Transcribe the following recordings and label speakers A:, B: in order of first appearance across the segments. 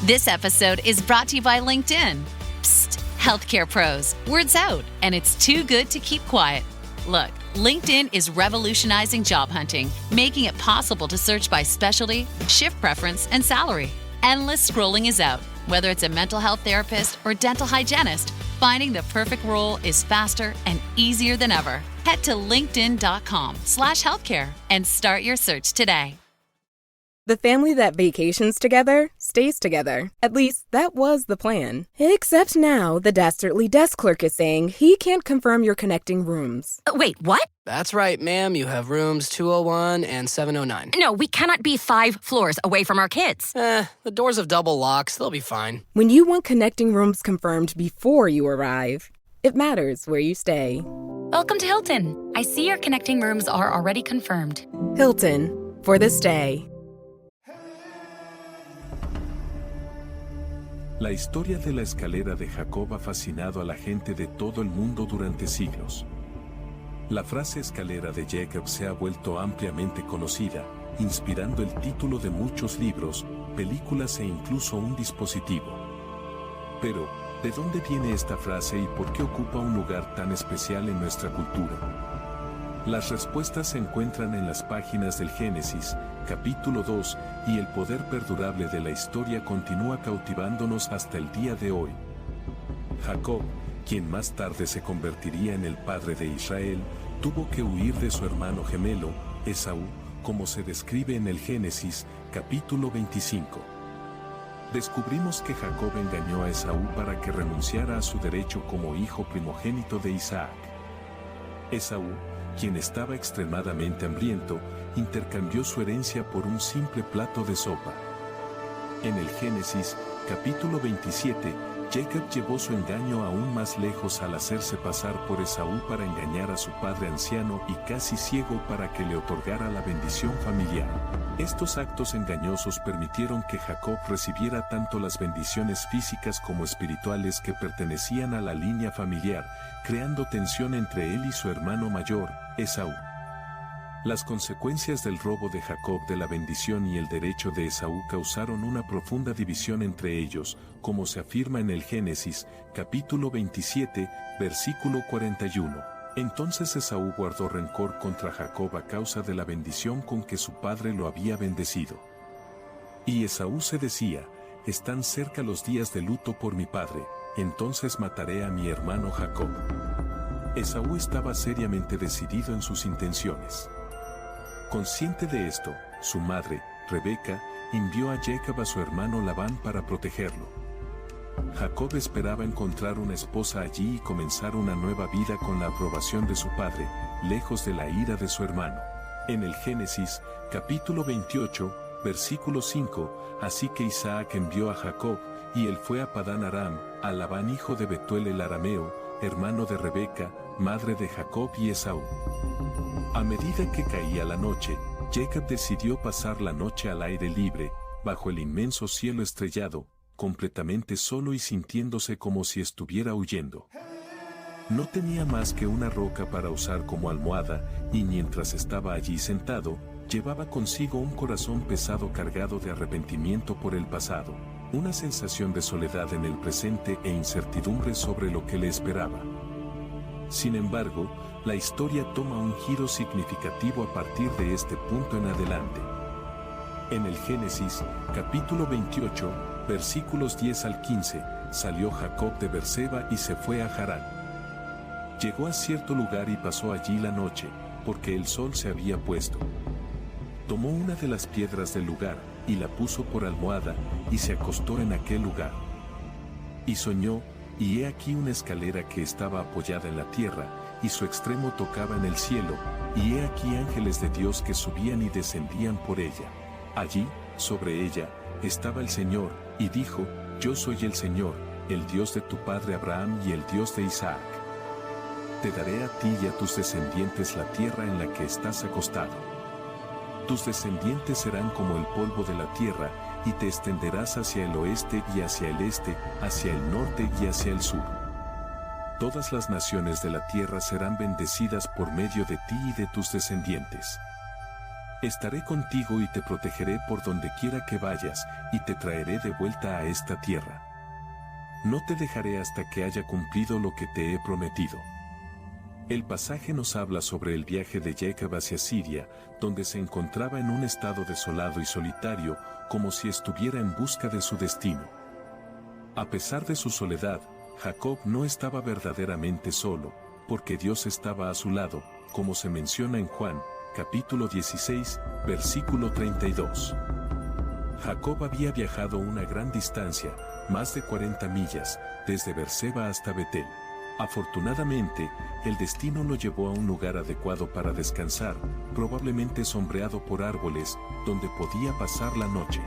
A: This episode is brought to you by LinkedIn. Psst, healthcare pros, word's out, and it's too good to keep quiet. Look, LinkedIn is revolutionizing job hunting, making it possible to search by specialty, shift preference, and salary. Endless scrolling is out. Whether it's a mental health therapist or dental hygienist, finding the perfect role is faster and easier than ever. Head to linkedin.com/healthcare and start your search today.
B: The family that vacations together stays together. At least, that was the plan. Except now, the Dastardly desk clerk is saying he can't confirm your connecting rooms.
C: Wait, what?
D: That's right, ma'am. You have rooms 201 and 709.
C: No, we cannot be 5 floors away from our kids.
D: The doors have double locks. They'll be fine.
B: When you want connecting rooms confirmed before you arrive, it matters where you stay.
E: Welcome to Hilton. I see your connecting rooms are already confirmed.
B: Hilton, for the stay.
F: La historia de la escalera de Jacob ha fascinado a la gente de todo el mundo durante siglos. La frase escalera de Jacob se ha vuelto ampliamente conocida, inspirando el título de muchos libros, películas e incluso un dispositivo. Pero, ¿de dónde viene esta frase y por qué ocupa un lugar tan especial en nuestra cultura? Las respuestas se encuentran en las páginas del Génesis, capítulo 2, y el poder perdurable de la historia continúa cautivándonos hasta el día de hoy. Jacob, quien más tarde se convertiría en el padre de Israel, tuvo que huir de su hermano gemelo, Esaú, como se describe en el Génesis, capítulo 25. Descubrimos que Jacob engañó a Esaú para que renunciara a su derecho como hijo primogénito de Isaac. Esaú, quien estaba extremadamente hambriento, intercambió su herencia por un simple plato de sopa. En el Génesis, capítulo 27, Jacob llevó su engaño aún más lejos al hacerse pasar por Esaú para engañar a su padre anciano y casi ciego para que le otorgara la bendición familiar. Estos actos engañosos permitieron que Jacob recibiera tanto las bendiciones físicas como espirituales que pertenecían a la línea familiar, creando tensión entre él y su hermano mayor, Esaú. Las consecuencias del robo de Jacob de la bendición y el derecho de Esaú causaron una profunda división entre ellos, como se afirma en el Génesis, capítulo 27, versículo 41. Entonces Esaú guardó rencor contra Jacob a causa de la bendición con que su padre lo había bendecido. Y Esaú se decía: están cerca los días de luto por mi padre, entonces mataré a mi hermano Jacob. Esaú estaba seriamente decidido en sus intenciones. Consciente de esto, su madre, Rebeca, envió a Jacob a su hermano Labán para protegerlo. Jacob esperaba encontrar una esposa allí y comenzar una nueva vida con la aprobación de su padre, lejos de la ira de su hermano. En el Génesis, capítulo 28, versículo 5, así que Isaac envió a Jacob, y él fue a Padán Aram, a Labán hijo de Betuel el arameo, hermano de Rebeca, madre de Jacob y Esaú. A medida que caía la noche, Jacob decidió pasar la noche al aire libre, bajo el inmenso cielo estrellado, completamente solo y sintiéndose como si estuviera huyendo. No tenía más que una roca para usar como almohada, y mientras estaba allí sentado, llevaba consigo un corazón pesado cargado de arrepentimiento por el pasado, una sensación de soledad en el presente e incertidumbre sobre lo que le esperaba. Sin embargo, la historia toma un giro significativo a partir de este punto en adelante. En el Génesis, capítulo 28, versículos 10 al 15, salió Jacob de Berseba y se fue a Harán. Llegó a cierto lugar y pasó allí la noche, porque el sol se había puesto. Tomó una de las piedras del lugar, y la puso por almohada, y se acostó en aquel lugar. Y soñó, y he aquí una escalera que estaba apoyada en la tierra, y su extremo tocaba en el cielo, y he aquí ángeles de Dios que subían y descendían por ella. Allí, sobre ella, estaba el Señor, y dijo: Yo soy el Señor, el Dios de tu padre Abraham y el Dios de Isaac. Te daré a ti y a tus descendientes la tierra en la que estás acostado. Tus descendientes serán como el polvo de la tierra, y te extenderás hacia el oeste y hacia el este, hacia el norte y hacia el sur. Todas las naciones de la tierra serán bendecidas por medio de ti y de tus descendientes. Estaré contigo y te protegeré por donde quiera que vayas, y te traeré de vuelta a esta tierra. No te dejaré hasta que haya cumplido lo que te he prometido. El pasaje nos habla sobre el viaje de Jacob hacia Siria, donde se encontraba en un estado desolado y solitario, como si estuviera en busca de su destino. A pesar de su soledad, Jacob no estaba verdaderamente solo, porque Dios estaba a su lado, como se menciona en Juan, capítulo 16, versículo 32. Jacob había viajado una gran distancia, más de 40 millas, desde Berseba hasta Betel. Afortunadamente, el destino lo llevó a un lugar adecuado para descansar, probablemente sombreado por árboles, donde podía pasar la noche.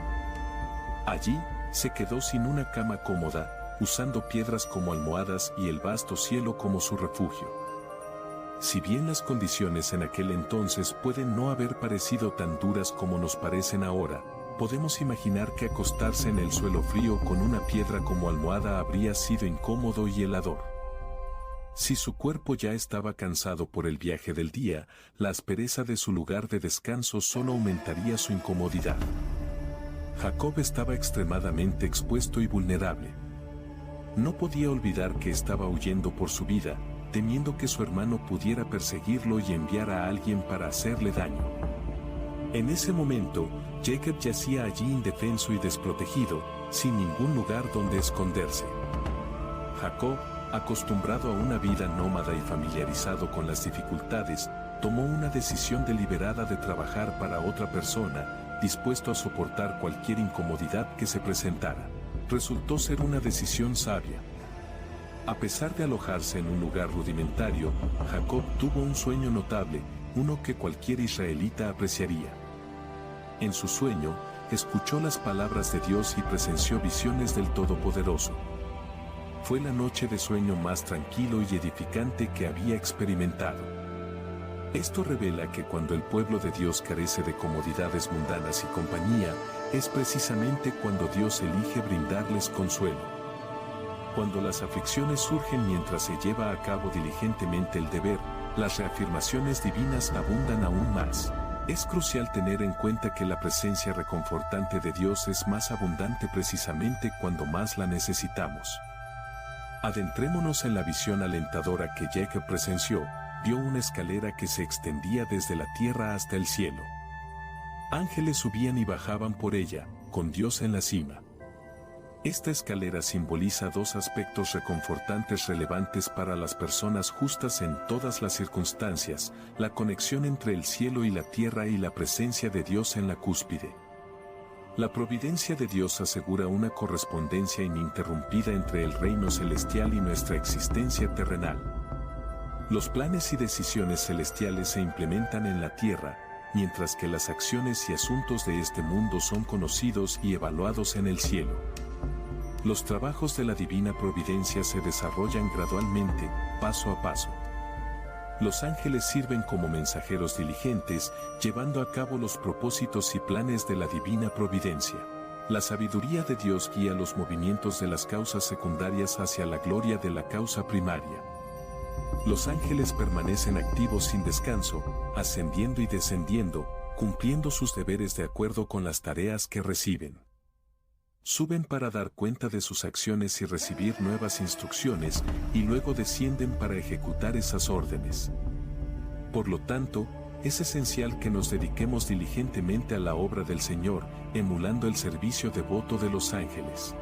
F: Allí, se quedó sin una cama cómoda, usando piedras como almohadas y el vasto cielo como su refugio. Si bien las condiciones en aquel entonces pueden no haber parecido tan duras como nos parecen ahora, podemos imaginar que acostarse en el suelo frío con una piedra como almohada habría sido incómodo y helador. Si su cuerpo ya estaba cansado por el viaje del día, la aspereza de su lugar de descanso solo aumentaría su incomodidad. Jacob estaba extremadamente expuesto y vulnerable. No podía olvidar que estaba huyendo por su vida, temiendo que su hermano pudiera perseguirlo y enviar a alguien para hacerle daño. En ese momento, Jacob yacía allí indefenso y desprotegido, sin ningún lugar donde esconderse. Jacob, acostumbrado a una vida nómada y familiarizado con las dificultades, tomó una decisión deliberada de trabajar para otra persona, dispuesto a soportar cualquier incomodidad que se presentara. Resultó ser una decisión sabia. A pesar de alojarse en un lugar rudimentario, Jacob tuvo un sueño notable, uno que cualquier israelita apreciaría. En su sueño, escuchó las palabras de Dios y presenció visiones del Todopoderoso. Fue la noche de sueño más tranquilo y edificante que había experimentado. Esto revela que cuando el pueblo de Dios carece de comodidades mundanas y compañía, es precisamente cuando Dios elige brindarles consuelo. Cuando las aflicciones surgen mientras se lleva a cabo diligentemente el deber, las reafirmaciones divinas abundan aún más. Es crucial tener en cuenta que la presencia reconfortante de Dios es más abundante precisamente cuando más la necesitamos. Adentrémonos en la visión alentadora que Jacob presenció. Vio una escalera que se extendía desde la tierra hasta el cielo. Ángeles subían y bajaban por ella, con Dios en la cima. Esta escalera simboliza dos aspectos reconfortantes relevantes para las personas justas en todas las circunstancias: la conexión entre el cielo y la tierra y la presencia de Dios en la cúspide. La providencia de Dios asegura una correspondencia ininterrumpida entre el reino celestial y nuestra existencia terrenal. Los planes y decisiones celestiales se implementan en la tierra, mientras que las acciones y asuntos de este mundo son conocidos y evaluados en el cielo. Los trabajos de la divina providencia se desarrollan gradualmente, paso a paso. Los ángeles sirven como mensajeros diligentes, llevando a cabo los propósitos y planes de la divina providencia. La sabiduría de Dios guía los movimientos de las causas secundarias hacia la gloria de la causa primaria. Los ángeles permanecen activos sin descanso, ascendiendo y descendiendo, cumpliendo sus deberes de acuerdo con las tareas que reciben. Suben para dar cuenta de sus acciones y recibir nuevas instrucciones, y luego descienden para ejecutar esas órdenes. Por lo tanto, es esencial que nos dediquemos diligentemente a la obra del Señor, emulando el servicio devoto de los ángeles.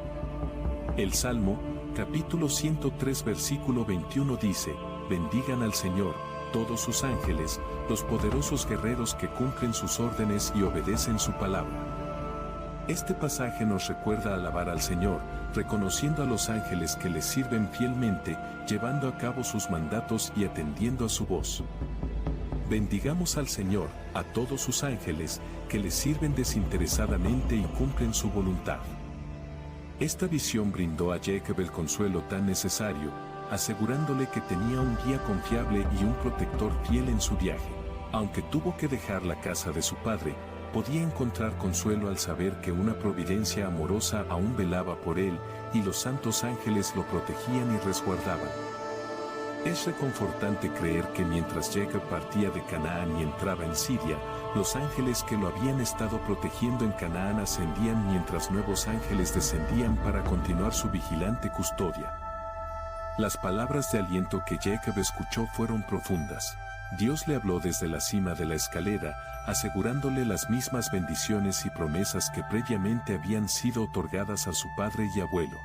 F: El Salmo, capítulo 103, versículo 21 dice: «Bendigan al Señor, todos sus ángeles, los poderosos guerreros que cumplen sus órdenes y obedecen su palabra». Este pasaje nos recuerda alabar al Señor, reconociendo a los ángeles que les sirven fielmente, llevando a cabo sus mandatos y atendiendo a su voz. Bendigamos al Señor, a todos sus ángeles, que les sirven desinteresadamente y cumplen su voluntad. Esta visión brindó a Jacob el consuelo tan necesario, asegurándole que tenía un guía confiable y un protector fiel en su viaje. Aunque tuvo que dejar la casa de su padre, podía encontrar consuelo al saber que una providencia amorosa aún velaba por él, y los santos ángeles lo protegían y resguardaban. Es reconfortante creer que mientras Jacob partía de Canaán y entraba en Siria, los ángeles que lo habían estado protegiendo en Canaán ascendían mientras nuevos ángeles descendían para continuar su vigilante custodia. Las palabras de aliento que Jacob escuchó fueron profundas. Dios le habló desde la cima de la escalera, asegurándole las mismas bendiciones y promesas que previamente habían sido otorgadas a su padre y abuelo.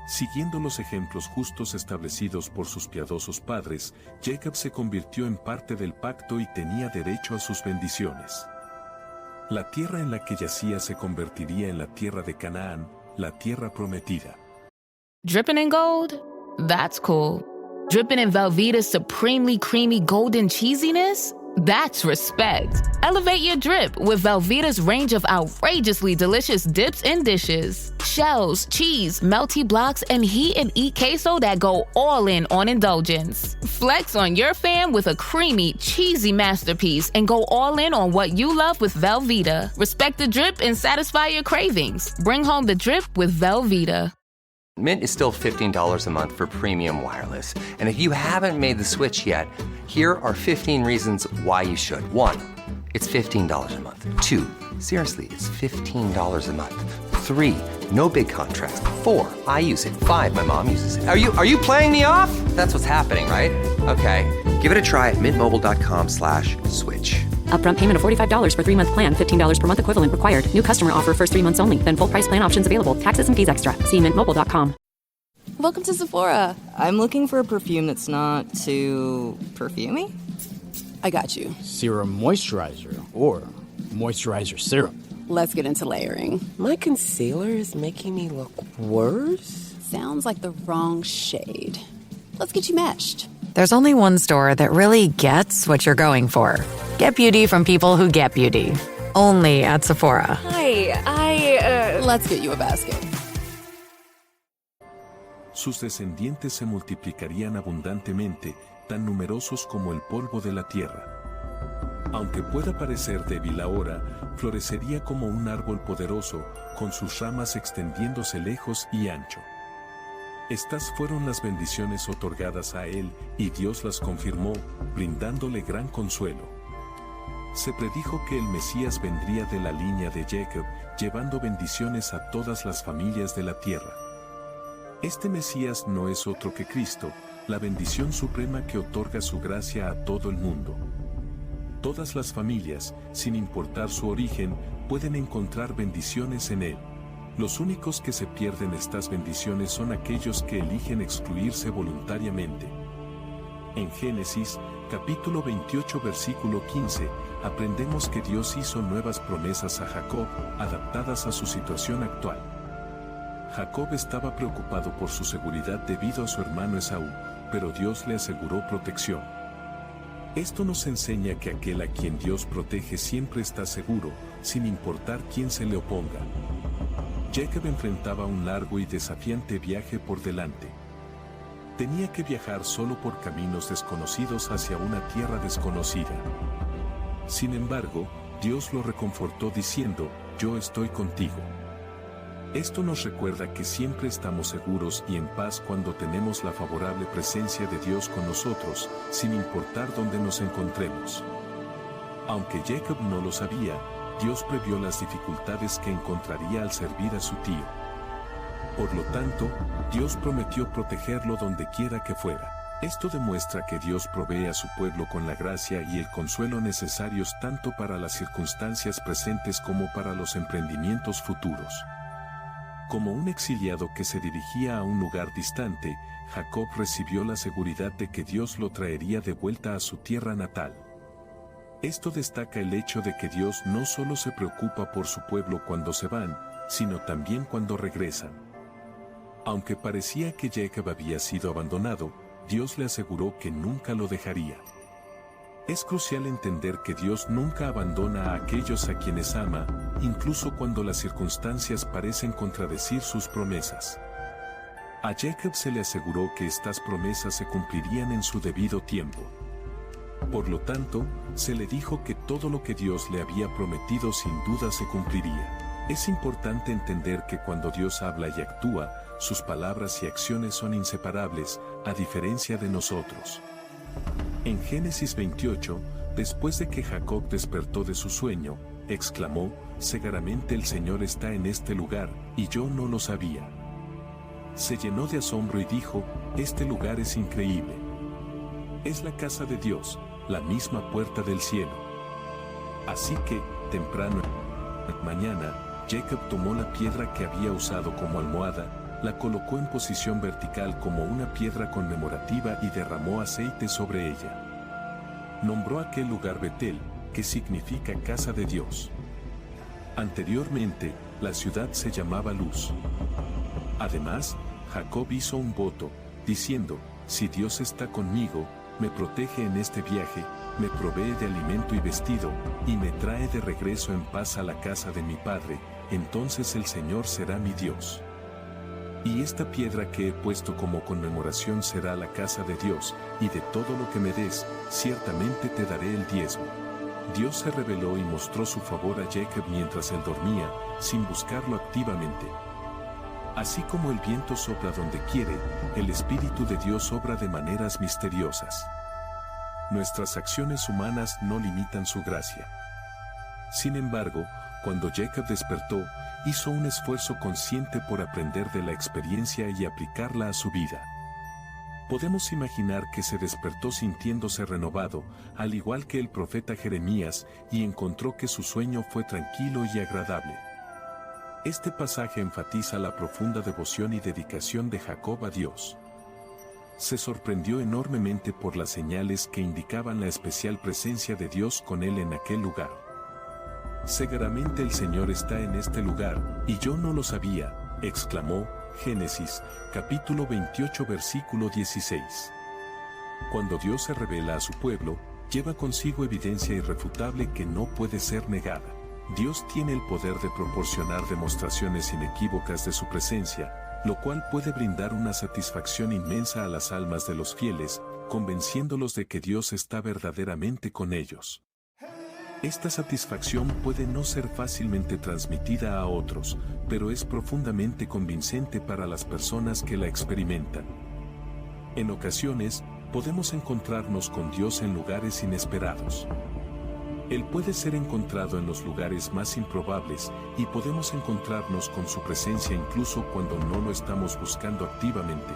F: Siguiendo los ejemplos justos establecidos por sus piadosos padres, Jacob se convirtió en parte del pacto y tenía derecho a sus bendiciones. La tierra en la que yacía se convertiría en la tierra de Canaán, la tierra prometida.
G: Dripping in gold? That's cool. Dripping in Velveeta's supremely creamy golden cheesiness? That's respect. Elevate your drip with Velveeta's range of outrageously delicious dips and dishes. Shells, cheese, melty blocks, and heat and eat queso that go all in on indulgence. Flex on your fam with a creamy, cheesy masterpiece and go all in on what you love with Velveeta. Respect the drip and satisfy your cravings. Bring home the drip with Velveeta.
H: Mint is still $15 a month for premium wireless. And if you haven't made the switch yet, here are 15 reasons why you should. 1, it's $15 a month. 2, seriously, it's $15 a month. 3, no big contrast. 4, I use it. 5, my mom uses it. Are you playing me off? That's what's happening, right? Okay, give it a try at mintmobile.com/switch.
C: Upfront payment of $45 for 3-month plan, $15 per month equivalent required. New customer offer first 3 months only. Then full price plan options available. Taxes and fees extra. See mintmobile.com.
I: Welcome to Sephora. I'm looking for a perfume that's not too perfumey. I got you.
J: Serum moisturizer or moisturizer serum.
I: Let's get into layering.
K: My concealer is making me look worse.
I: Sounds like the wrong shade. Let's get you matched.
L: There's only one store that really gets what you're going for. Get beauty from people who get beauty. Only at Sephora.
I: Hi, Let's get you a basket.
F: Sus descendientes se multiplicarían abundantemente, tan numerosos como el polvo de la tierra. Aunque pueda parecer débil ahora, florecería como un árbol poderoso, con sus ramas extendiéndose lejos y ancho. Estas fueron las bendiciones otorgadas a él, y Dios las confirmó, brindándole gran consuelo. Se predijo que el Mesías vendría de la línea de Jacob, llevando bendiciones a todas las familias de la tierra. Este Mesías no es otro que Cristo, la bendición suprema que otorga su gracia a todo el mundo. Todas las familias, sin importar su origen, pueden encontrar bendiciones en él. Los únicos que se pierden estas bendiciones son aquellos que eligen excluirse voluntariamente. En Génesis, capítulo 28, versículo 15, aprendemos que Dios hizo nuevas promesas a Jacob, adaptadas a su situación actual. Jacob estaba preocupado por su seguridad debido a su hermano Esaú, pero Dios le aseguró protección. Esto nos enseña que aquel a quien Dios protege siempre está seguro, sin importar quién se le oponga. Jacob enfrentaba un largo y desafiante viaje por delante. Tenía que viajar solo por caminos desconocidos hacia una tierra desconocida. Sin embargo, Dios lo reconfortó diciendo, «Yo estoy contigo». Esto nos recuerda que siempre estamos seguros y en paz cuando tenemos la favorable presencia de Dios con nosotros, sin importar dónde nos encontremos. Aunque Jacob no lo sabía, Dios previó las dificultades que encontraría al servir a su tío. Por lo tanto, Dios prometió protegerlo donde quiera que fuera. Esto demuestra que Dios provee a su pueblo con la gracia y el consuelo necesarios tanto para las circunstancias presentes como para los emprendimientos futuros. Como un exiliado que se dirigía a un lugar distante, Jacob recibió la seguridad de que Dios lo traería de vuelta a su tierra natal. Esto destaca el hecho de que Dios no solo se preocupa por su pueblo cuando se van, sino también cuando regresan. Aunque parecía que Jacob había sido abandonado, Dios le aseguró que nunca lo dejaría. Es crucial entender que Dios nunca abandona a aquellos a quienes ama, incluso cuando las circunstancias parecen contradecir sus promesas. A Jacob se le aseguró que estas promesas se cumplirían en su debido tiempo. Por lo tanto, se le dijo que todo lo que Dios le había prometido sin duda se cumpliría. Es importante entender que cuando Dios habla y actúa, sus palabras y acciones son inseparables, a diferencia de nosotros. En Génesis 28, después de que Jacob despertó de su sueño, exclamó, «Seguramente el Señor está en este lugar, y yo no lo sabía». Se llenó de asombro y dijo, «Este lugar es increíble. Es la casa de Dios, la misma puerta del cielo». Así que, temprano mañana, Jacob tomó la piedra que había usado como almohada, la colocó en posición vertical como una piedra conmemorativa y derramó aceite sobre ella. Nombró aquel lugar Betel, que significa casa de Dios. Anteriormente, la ciudad se llamaba Luz. Además, Jacob hizo un voto, diciendo, «Si Dios está conmigo, me protege en este viaje, me provee de alimento y vestido, y me trae de regreso en paz a la casa de mi padre, entonces el Señor será mi Dios. Y esta piedra que he puesto como conmemoración será la casa de Dios, y de todo lo que me des, ciertamente te daré el diezmo». Dios se reveló y mostró su favor a Jacob mientras él dormía, sin buscarlo activamente. Así como el viento sopla donde quiere, el Espíritu de Dios obra de maneras misteriosas. Nuestras acciones humanas no limitan su gracia. Sin embargo, cuando Jacob despertó, hizo un esfuerzo consciente por aprender de la experiencia y aplicarla a su vida. Podemos imaginar que se despertó sintiéndose renovado, al igual que el profeta Jeremías, y encontró que su sueño fue tranquilo y agradable. Este pasaje enfatiza la profunda devoción y dedicación de Jacob a Dios. Se sorprendió enormemente por las señales que indicaban la especial presencia de Dios con él en aquel lugar. «Seguramente el Señor está en este lugar, y yo no lo sabía», exclamó. Génesis, capítulo 28, versículo 16. Cuando Dios se revela a su pueblo, lleva consigo evidencia irrefutable que no puede ser negada. Dios tiene el poder de proporcionar demostraciones inequívocas de su presencia, lo cual puede brindar una satisfacción inmensa a las almas de los fieles, convenciéndolos de que Dios está verdaderamente con ellos. Esta satisfacción puede no ser fácilmente transmitida a otros, pero es profundamente convincente para las personas que la experimentan. En ocasiones, podemos encontrarnos con Dios en lugares inesperados. Él puede ser encontrado en los lugares más improbables, y podemos encontrarnos con su presencia incluso cuando no lo estamos buscando activamente.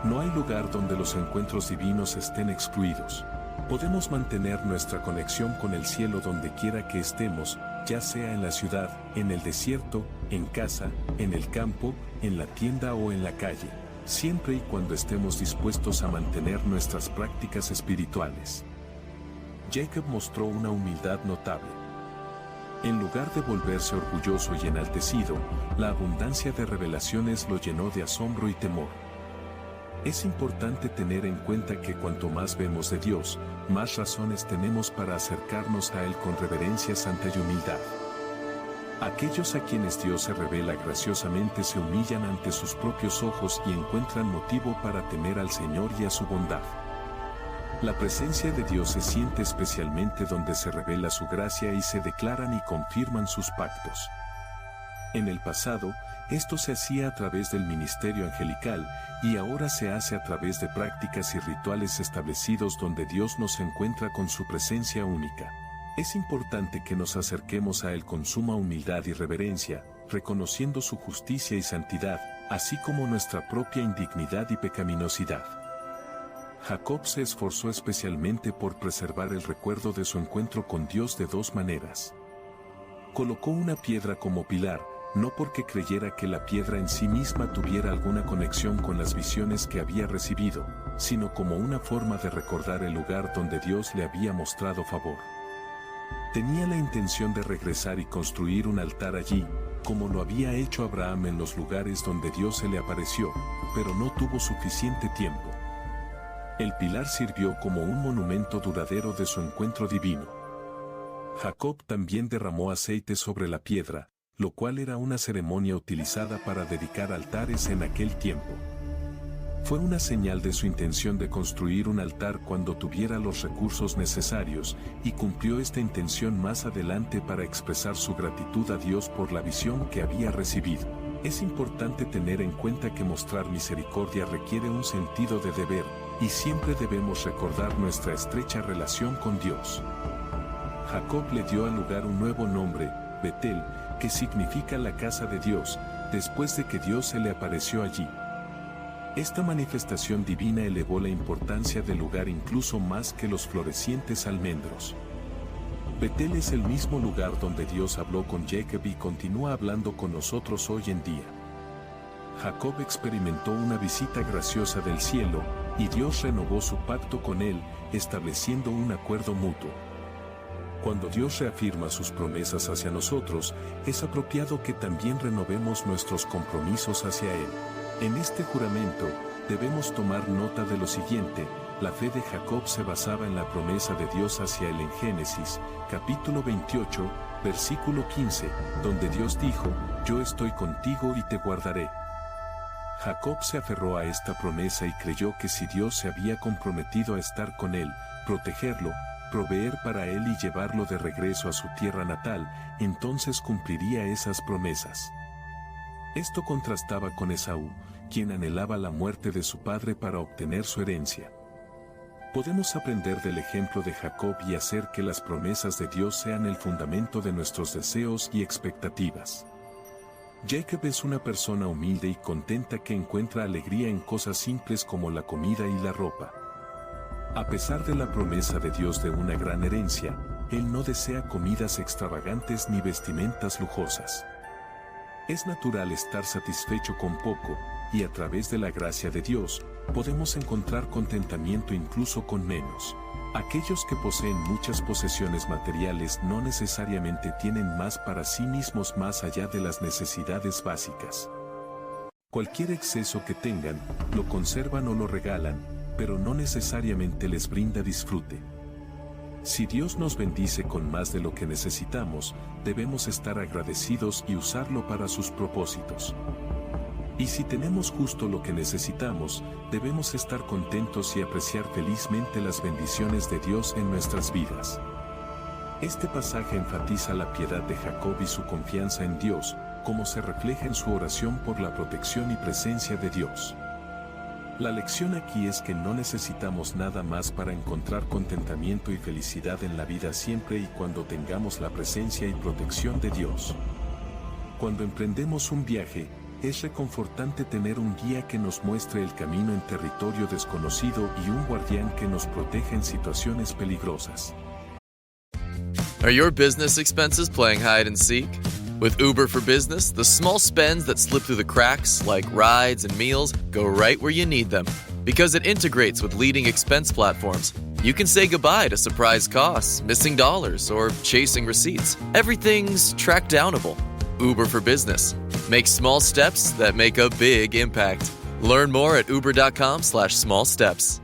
F: No hay lugar donde los encuentros divinos estén excluidos. Podemos mantener nuestra conexión con el cielo donde quiera que estemos, ya sea en la ciudad, en el desierto, en casa, en el campo, en la tienda o en la calle, siempre y cuando estemos dispuestos a mantener nuestras prácticas espirituales. Jacob mostró una humildad notable. En lugar de volverse orgulloso y enaltecido, la abundancia de revelaciones lo llenó de asombro y temor. Es importante tener en cuenta que cuanto más vemos de Dios, más razones tenemos para acercarnos a Él con reverencia santa y humildad. Aquellos a quienes Dios se revela graciosamente se humillan ante sus propios ojos y encuentran motivo para temer al Señor y a su bondad. La presencia de Dios se siente especialmente donde se revela su gracia y se declaran y confirman sus pactos. En el pasado, esto se hacía a través del ministerio angelical, y ahora se hace a través de prácticas y rituales establecidos donde Dios nos encuentra con su presencia única. Es importante que nos acerquemos a Él con suma humildad y reverencia, reconociendo su justicia y santidad, así como nuestra propia indignidad y pecaminosidad. Jacob se esforzó especialmente por preservar el recuerdo de su encuentro con Dios de dos maneras. Colocó una piedra como pilar, no porque creyera que la piedra en sí misma tuviera alguna conexión con las visiones que había recibido, sino como una forma de recordar el lugar donde Dios le había mostrado favor. Tenía la intención de regresar y construir un altar allí, como lo había hecho Abraham en los lugares donde Dios se le apareció, pero no tuvo suficiente tiempo. El pilar sirvió como un monumento duradero de su encuentro divino. Jacob también derramó aceite sobre la piedra, lo cual era una ceremonia utilizada para dedicar altares en aquel tiempo. Fue una señal de su intención de construir un altar cuando tuviera los recursos necesarios, y cumplió esta intención más adelante para expresar su gratitud a Dios por la visión que había recibido. Es importante tener en cuenta que mostrar misericordia requiere un sentido de deber, y siempre debemos recordar nuestra estrecha relación con Dios. Jacob le dio al lugar un nuevo nombre, Betel, que significa la casa de Dios, después de que Dios se le apareció allí. Esta manifestación divina elevó la importancia del lugar incluso más que los florecientes almendros. Betel es el mismo lugar donde Dios habló con Jacob y continúa hablando con nosotros hoy en día. Jacob experimentó una visita graciosa del cielo, y Dios renovó su pacto con él, estableciendo un acuerdo mutuo. Cuando Dios reafirma sus promesas hacia nosotros, es apropiado que también renovemos nuestros compromisos hacia Él. En este juramento, debemos tomar nota de lo siguiente: la fe de Jacob se basaba en la promesa de Dios hacia él en Génesis, capítulo 28, versículo 15, donde Dios dijo: «Yo estoy contigo y te guardaré». Jacob se aferró a esta promesa y creyó que si Dios se había comprometido a estar con él, protegerlo, proveer para él y llevarlo de regreso a su tierra natal, entonces cumpliría esas promesas. Esto contrastaba con Esaú, quien anhelaba la muerte de su padre para obtener su herencia. Podemos aprender del ejemplo de Jacob y hacer que las promesas de Dios sean el fundamento de nuestros deseos y expectativas. Jacob es una persona humilde y contenta que encuentra alegría en cosas simples como la comida y la ropa. A pesar de la promesa de Dios de una gran herencia, él no desea comidas extravagantes ni vestimentas lujosas. Es natural estar satisfecho con poco, y a través de la gracia de Dios, podemos encontrar contentamiento incluso con menos. Aquellos que poseen muchas posesiones materiales no necesariamente tienen más para sí mismos más allá de las necesidades básicas. Cualquier exceso que tengan, lo conservan o lo regalan, pero no necesariamente les brinda disfrute. Si Dios nos bendice con más de lo que necesitamos, debemos estar agradecidos y usarlo para sus propósitos. Y si tenemos justo lo que necesitamos, debemos estar contentos y apreciar felizmente las bendiciones de Dios en nuestras vidas. Este pasaje enfatiza la piedad de Jacob y su confianza en Dios, como se refleja en su oración por la protección y presencia de Dios. La lección aquí es que no necesitamos nada más para encontrar contentamiento y felicidad en la vida siempre y cuando tengamos la presencia y protección de Dios. Cuando emprendemos un viaje, es reconfortante tener un guía que nos muestre el camino en territorio desconocido y un guardián que nos proteja en situaciones peligrosas.
M: Are your business expenses playing hide and seek? With Uber for Business, the small spends that slip through the cracks, like rides and meals, go right where you need them. Because it integrates with leading expense platforms, you can say goodbye to surprise costs, missing dollars, or chasing receipts. Everything's track downable. Uber for Business. Make small steps that make a big impact. Learn more at uber.com/small steps.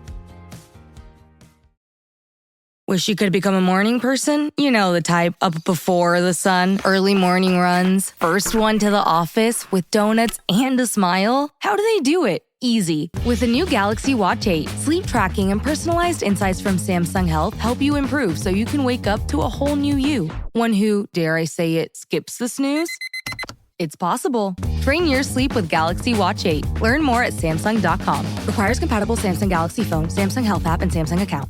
L: Wish you could become a morning person? You know the type, up before the sun, early morning runs, first one to the office with donuts and a smile. How do they do it? Easy. With the new Galaxy Watch 8, sleep tracking and personalized insights from Samsung Health help you improve so you can wake up to a whole new you. One who, dare I say it, skips the snooze? It's possible. Train your sleep with Galaxy Watch 8. Learn more at Samsung.com. Requires compatible Samsung Galaxy phone, Samsung Health app, and Samsung account.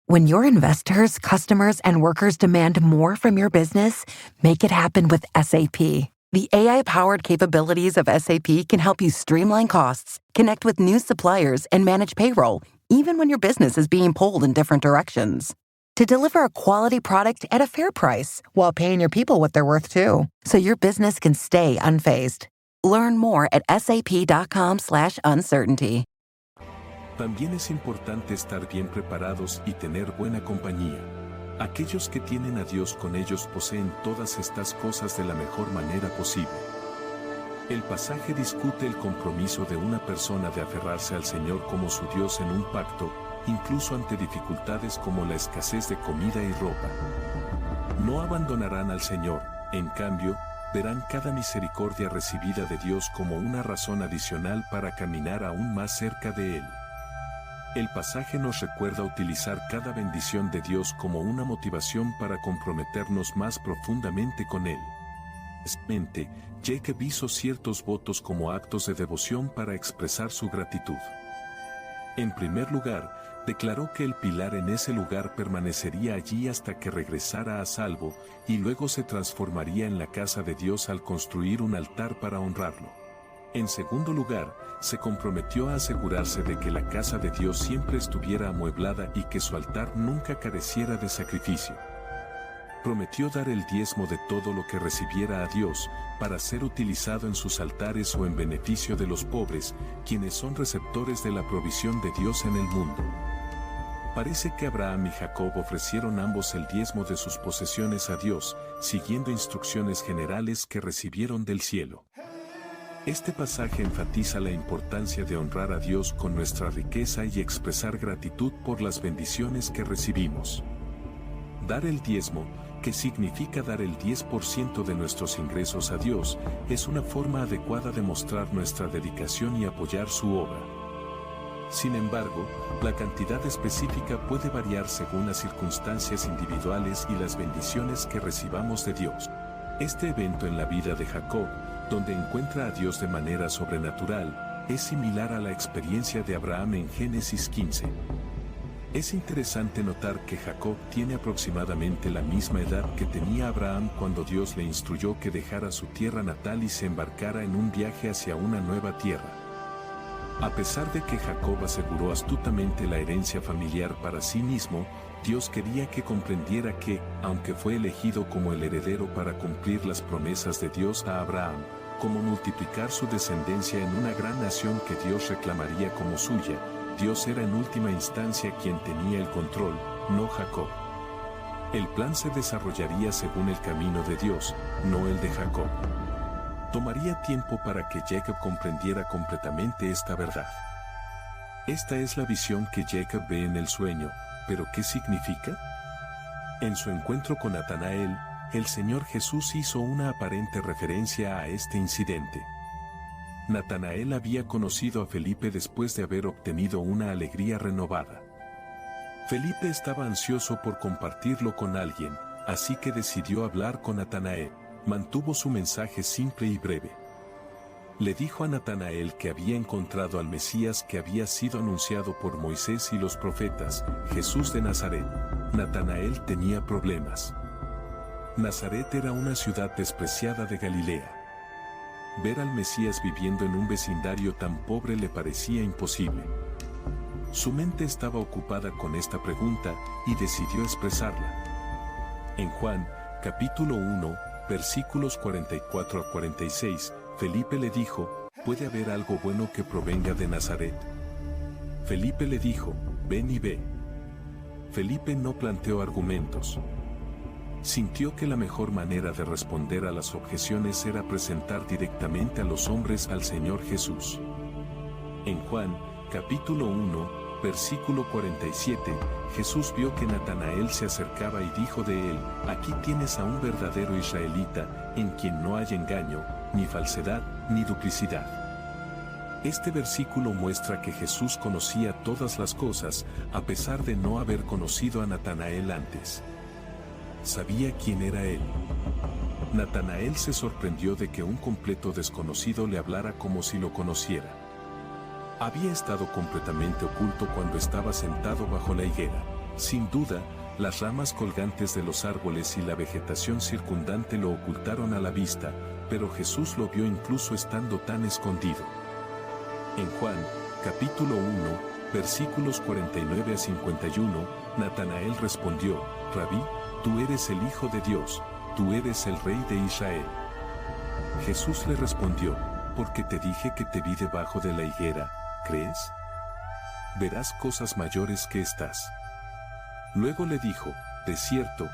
N: When your investors, customers, and workers demand more from your business, make it happen with SAP. The AI-powered capabilities of SAP can help you streamline costs, connect with new suppliers, and manage payroll, even when your business is being pulled in different directions. To deliver a quality product at a fair price while paying your people what they're worth too, so your business can stay unfazed. Learn more at sap.com/uncertainty.
F: También es importante estar bien preparados y tener buena compañía. Aquellos que tienen a Dios con ellos poseen todas estas cosas de la mejor manera posible. El pasaje discute el compromiso de una persona de aferrarse al Señor como su Dios en un pacto, incluso ante dificultades como la escasez de comida y ropa. No abandonarán al Señor, en cambio, verán cada misericordia recibida de Dios como una razón adicional para caminar aún más cerca de Él. El pasaje nos recuerda utilizar cada bendición de Dios como una motivación para comprometernos más profundamente con Él. Jacob hizo ciertos votos como actos de devoción para expresar su gratitud. En primer lugar, declaró que el pilar en ese lugar permanecería allí hasta que regresara a salvo, y luego se transformaría en la casa de Dios al construir un altar para honrarlo. En segundo lugar, se comprometió a asegurarse de que la casa de Dios siempre estuviera amueblada y que su altar nunca careciera de sacrificio. Prometió dar el diezmo de todo lo que recibiera a Dios, para ser utilizado en sus altares o en beneficio de los pobres, quienes son receptores de la provisión de Dios en el mundo. Parece que Abraham y Jacob ofrecieron ambos el diezmo de sus posesiones a Dios, siguiendo instrucciones generales que recibieron del cielo. Este pasaje enfatiza la importancia de honrar a Dios con nuestra riqueza y expresar gratitud por las bendiciones que recibimos. Dar el diezmo, que significa dar el 10% de nuestros ingresos a Dios, es una forma adecuada de mostrar nuestra dedicación y apoyar su obra. Sin embargo, la cantidad específica puede variar según las circunstancias individuales y las bendiciones que recibamos de Dios. Este evento en la vida de Jacob, donde encuentra a Dios de manera sobrenatural, es similar a la experiencia de Abraham en Génesis 15. Es interesante notar que Jacob tiene aproximadamente la misma edad que tenía Abraham cuando Dios le instruyó que dejara su tierra natal y se embarcara en un viaje hacia una nueva tierra. A pesar de que Jacob aseguró astutamente la herencia familiar para sí mismo, Dios quería que comprendiera que, aunque fue elegido como el heredero para cumplir las promesas de Dios a Abraham, como multiplicar su descendencia en una gran nación que Dios reclamaría como suya, Dios era en última instancia quien tenía el control, no Jacob. El plan se desarrollaría según el camino de Dios, no el de Jacob. Tomaría tiempo para que Jacob comprendiera completamente esta verdad. Esta es la visión que Jacob ve en el sueño, pero ¿qué significa? En su encuentro con Natanael, el Señor Jesús hizo una aparente referencia a este incidente. Natanael había conocido a Felipe después de haber obtenido una alegría renovada. Felipe estaba ansioso por compartirlo con alguien, así que decidió hablar con Natanael. Mantuvo su mensaje simple y breve. Le dijo a Natanael que había encontrado al Mesías que había sido anunciado por Moisés y los profetas, Jesús de Nazaret. Natanael tenía problemas. Nazaret era una ciudad despreciada de Galilea. Ver al Mesías viviendo en un vecindario tan pobre le parecía imposible. Su mente estaba ocupada con esta pregunta y decidió expresarla. En Juan, capítulo 1, versículos 44 a 46, Felipe le dijo, ¿puede haber algo bueno que provenga de Nazaret? Felipe le dijo, ven y ve. Felipe no planteó argumentos. Sintió que la mejor manera de responder a las objeciones era presentar directamente a los hombres al Señor Jesús. En Juan, capítulo 1, versículo 47, Jesús vio que Natanael se acercaba y dijo de él, aquí tienes a un verdadero israelita, en quien no hay engaño, ni falsedad, ni duplicidad. Este versículo muestra que Jesús conocía todas las cosas, a pesar de no haber conocido a Natanael antes. Sabía quién era él. Natanael se sorprendió de que un completo desconocido le hablara como si lo conociera. Había estado completamente oculto cuando estaba sentado bajo la higuera. Sin duda, las ramas colgantes de los árboles y la vegetación circundante lo ocultaron a la vista, pero Jesús lo vio incluso estando tan escondido. En Juan, capítulo 1, versículos 49 a 51, Natanael respondió, Rabí, tú eres el Hijo de Dios, tú eres el Rey de Israel. Jesús le respondió, porque te dije que te vi debajo de la higuera, ¿crees? Verás cosas mayores que estas. Luego le dijo, de cierto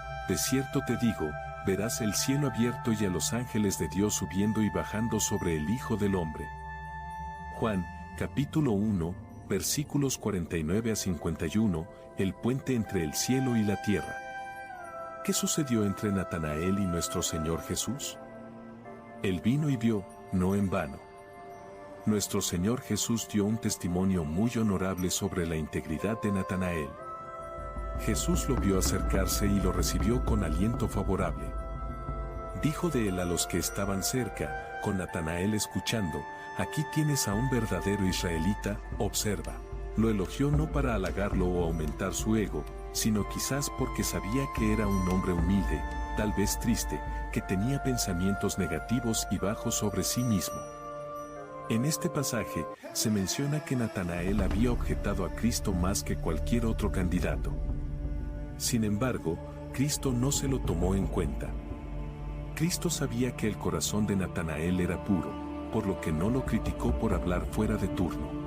F: te digo, verás el cielo abierto y a los ángeles de Dios subiendo y bajando sobre el Hijo del Hombre. Juan, capítulo 1, versículos 49 a 51, el puente entre el cielo y la tierra. ¿Qué sucedió entre Natanael y nuestro Señor Jesús? Él vino y vio, no en vano. Nuestro Señor Jesús dio un testimonio muy honorable sobre la integridad de Natanael. Jesús lo vio acercarse y lo recibió con aliento favorable. Dijo de él a los que estaban cerca, con Natanael escuchando: aquí tienes a un verdadero israelita. Observa. Lo elogió no para halagarlo o aumentar su ego, sino quizás porque sabía que era un hombre humilde, tal vez triste, que tenía pensamientos negativos y bajos sobre sí mismo. En este pasaje, se menciona que Natanael había objetado a Cristo más que cualquier otro candidato. Sin embargo, Cristo no se lo tomó en cuenta. Cristo sabía que el corazón de Natanael era puro, por lo que no lo criticó por hablar fuera de turno.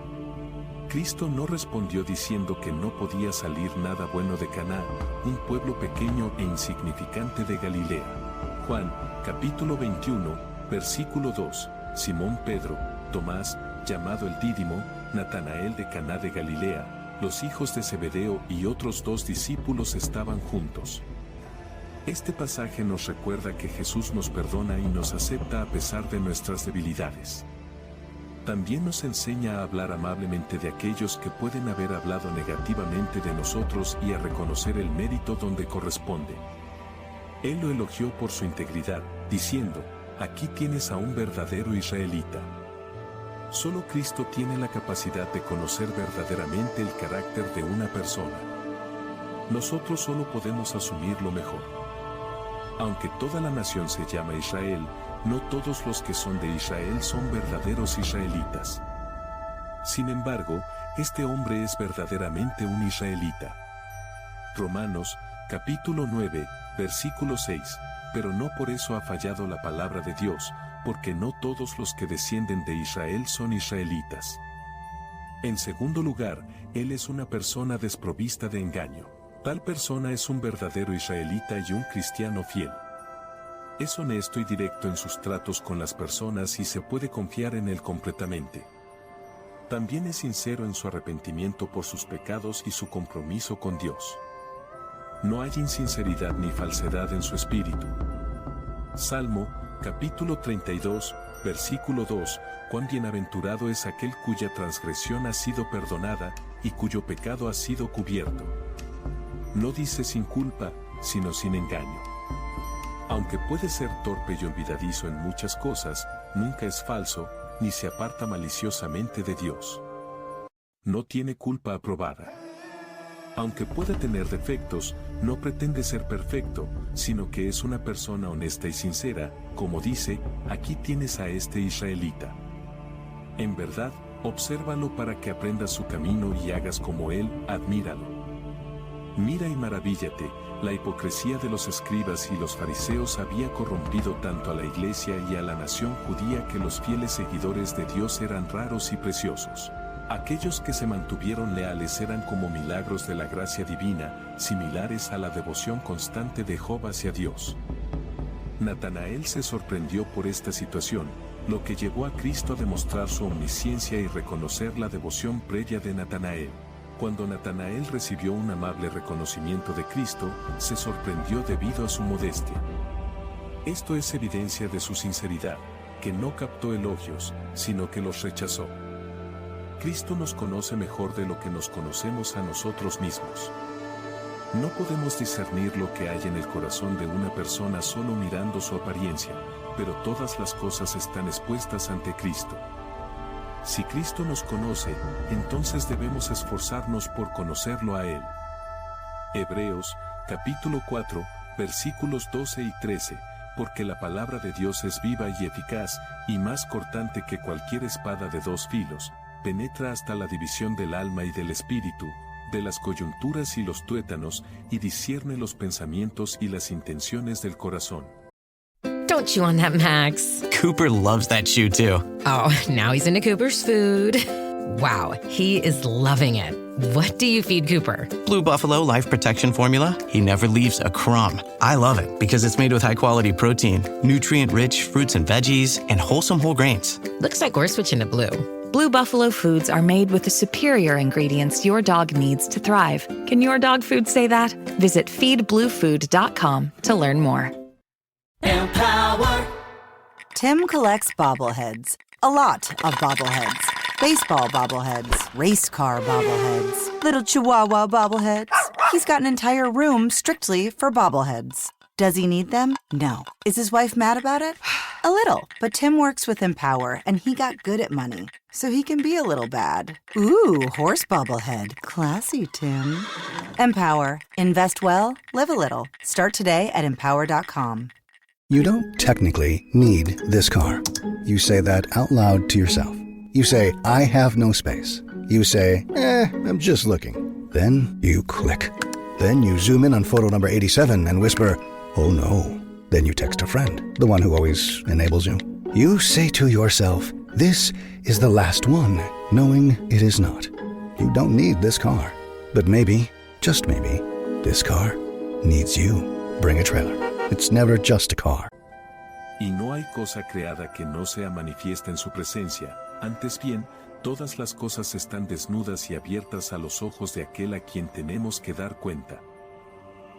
F: Cristo no respondió diciendo que no podía salir nada bueno de Caná, un pueblo pequeño e insignificante de Galilea. Juan, capítulo 21, versículo 2, Simón Pedro, Tomás, llamado el Dídimo, Natanael de Caná de Galilea, los hijos de Zebedeo y otros 2 discípulos estaban juntos. Este pasaje nos recuerda que Jesús nos perdona y nos acepta a pesar de nuestras debilidades. También nos enseña a hablar amablemente de aquellos que pueden haber hablado negativamente de nosotros y a reconocer el mérito donde corresponde. Él lo elogió por su integridad, diciendo: aquí tienes a un verdadero israelita. Solo Cristo tiene la capacidad de conocer verdaderamente el carácter de una persona. Nosotros solo podemos asumir lo mejor. Aunque toda la nación se llama Israel, no todos los que son de Israel son verdaderos israelitas. Sin embargo, este hombre es verdaderamente un israelita. Romanos, capítulo 9, versículo 6. Pero no por eso ha fallado la palabra de Dios, porque no todos los que descienden de Israel son israelitas. En segundo lugar, él es una persona desprovista de engaño. Tal persona es un verdadero israelita y un cristiano fiel. Es honesto y directo en sus tratos con las personas y se puede confiar en él completamente. También es sincero en su arrepentimiento por sus pecados y su compromiso con Dios. No hay insinceridad ni falsedad en su espíritu. Salmo, capítulo 32, versículo 2, cuán bienaventurado es aquel cuya transgresión ha sido perdonada y cuyo pecado ha sido cubierto. No dice sin culpa, sino sin engaño. Aunque puede ser torpe y olvidadizo en muchas cosas, nunca es falso, ni se aparta maliciosamente de Dios. No tiene culpa aprobada. Aunque pueda tener defectos, no pretende ser perfecto, sino que es una persona honesta y sincera, como dice: aquí tienes a este israelita. En verdad, obsérvalo para que aprendas su camino y hagas como él, admíralo. Mira y maravíllate, la hipocresía de los escribas y los fariseos había corrompido tanto a la iglesia y a la nación judía que los fieles seguidores de Dios eran raros y preciosos. Aquellos que se mantuvieron leales eran como milagros de la gracia divina, similares a la devoción constante de Job hacia Dios. Natanael se sorprendió por esta situación, lo que llevó a Cristo a demostrar su omnisciencia y reconocer la devoción previa de Natanael. Cuando Natanael recibió un amable reconocimiento de Cristo, se sorprendió debido a su modestia. Esto es evidencia de su sinceridad, que no captó elogios, sino que los rechazó. Cristo nos conoce mejor de lo que nos conocemos a nosotros mismos. No podemos discernir lo que hay en el corazón de una persona solo mirando su apariencia, pero todas las cosas están expuestas ante Cristo. Si Cristo nos conoce, entonces debemos esforzarnos por conocerlo a Él. Hebreos, capítulo 4, versículos 12 y 13, porque la palabra de Dios es viva y eficaz, y más cortante que cualquier espada de 2 filos, penetra hasta la división del alma y del espíritu, de las coyunturas y los tuétanos, y discierne los pensamientos y las intenciones del corazón.
O: Don't chew on that, Max.
P: Cooper loves that chew too.
O: Oh, now he's into Cooper's food. Wow, he is loving it. What do you feed Cooper?
P: Blue Buffalo Life Protection Formula. He never leaves a crumb. I love it because it's made with high-quality protein, nutrient-rich fruits and veggies, and wholesome whole grains.
O: Looks like we're switching to Blue.
Q: Blue Buffalo foods are made with the superior ingredients your dog needs to thrive. Can your dog food say that? Visit feedbluefood.com to learn more.
R: Empower. Tim collects bobbleheads. A lot of bobbleheads. Baseball bobbleheads. Race car bobbleheads. Little Chihuahua bobbleheads. He's got an entire room strictly for bobbleheads. Does he need them? No. Is his wife mad about it? A little. But Tim works with Empower, and he got good at money, so he can be a little bad. Ooh, horse bobblehead. Classy, Tim. Empower. Invest well, live a little. Start today at Empower.com.
S: You don't technically need this car. You say that out loud to yourself. You say, I have no space. You say, I'm just looking. Then you click. Then you zoom in on photo number 87 and whisper, oh no. Then you text a friend, the one who always enables you. You say to yourself, this is the last one, knowing it is not. You don't need this car. But maybe, just maybe, this car needs you. Bring a trailer. It's never just a car.
F: Y no hay cosa creada que no sea manifiesta en su presencia, antes bien, todas las cosas están desnudas y abiertas a los ojos de aquel a quien tenemos que dar cuenta.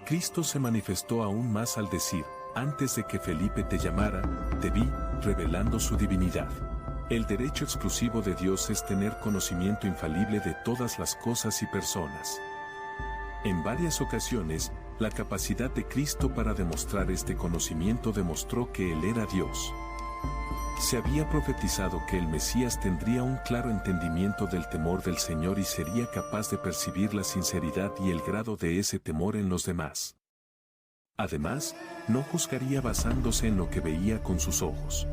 F: Cristo se manifestó aún más al decir, antes de que Felipe te llamara, te vi, revelando su divinidad. El derecho exclusivo de Dios es tener conocimiento infalible de todas las cosas y personas. En varias ocasiones, la capacidad de Cristo para demostrar este conocimiento demostró que Él era Dios. Se había profetizado que el Mesías tendría un claro entendimiento del temor del Señor y sería capaz de percibir la sinceridad y el grado de ese temor en los demás. Además, no juzgaría basándose en lo que veía con sus ojos.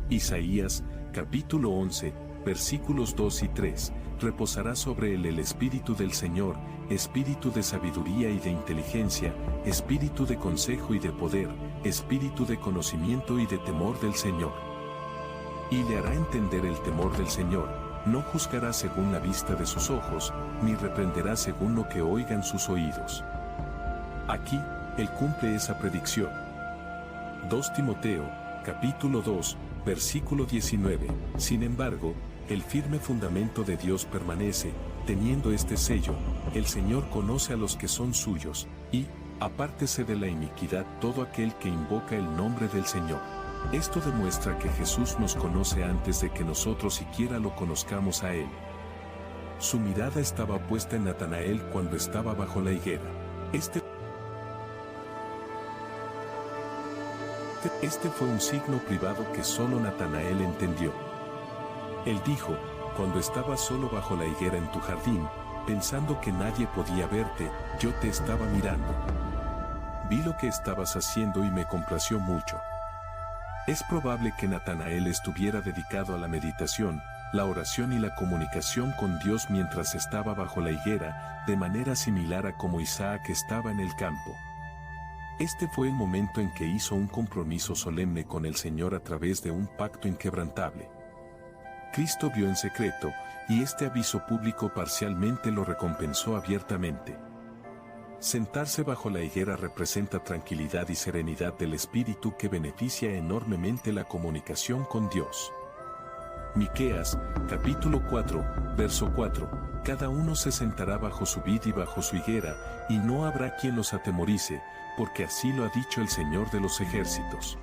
F: Isaías, capítulo 11, versículos 2 y 3, reposará sobre él el Espíritu del Señor, Espíritu de sabiduría y de inteligencia, Espíritu de consejo y de poder, Espíritu de conocimiento y de temor del Señor. Y le hará entender el temor del Señor, no juzgará según la vista de sus ojos, ni reprenderá según lo que oigan sus oídos. Aquí, él cumple esa predicción. 2 Timoteo, capítulo 2, versículo 19. Sin embargo, el firme fundamento de Dios permanece, teniendo este sello, el Señor conoce a los que son suyos, y, apártese de la iniquidad todo aquel que invoca el nombre del Señor. Esto demuestra que Jesús nos conoce antes de que nosotros siquiera lo conozcamos a Él. Su mirada estaba puesta en Natanael cuando estaba bajo la higuera. Este fue un signo privado que solo Natanael entendió. Él dijo, cuando estabas solo bajo la higuera en tu jardín, pensando que nadie podía verte, yo te estaba mirando. Vi lo que estabas haciendo y me complació mucho. Es probable que Natanael estuviera dedicado a la meditación, la oración y la comunicación con Dios mientras estaba bajo la higuera, de manera similar a como Isaac estaba en el campo. Este fue el momento en que hizo un compromiso solemne con el Señor a través de un pacto inquebrantable. Cristo vio en secreto, y este aviso público parcialmente lo recompensó abiertamente. Sentarse bajo la higuera representa tranquilidad y serenidad del espíritu que beneficia enormemente la comunicación con Dios. Miqueas, capítulo 4, verso 4. Cada uno se sentará bajo su vid y bajo su higuera, y no habrá quien los atemorice, porque así lo ha dicho el Señor de los ejércitos.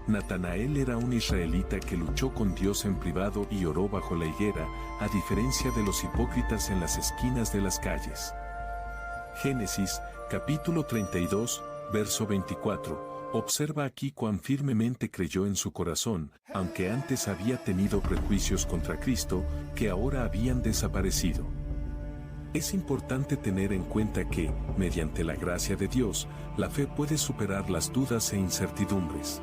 F: Natanael era un israelita que luchó con Dios en privado y oró bajo la higuera, a diferencia de los hipócritas en las esquinas de las calles. Génesis, capítulo 32, verso 24. Observa aquí cuán firmemente creyó en su corazón, aunque antes había tenido prejuicios contra Cristo, que ahora habían desaparecido. Es importante tener en cuenta que, mediante la gracia de Dios, la fe puede superar las dudas e incertidumbres.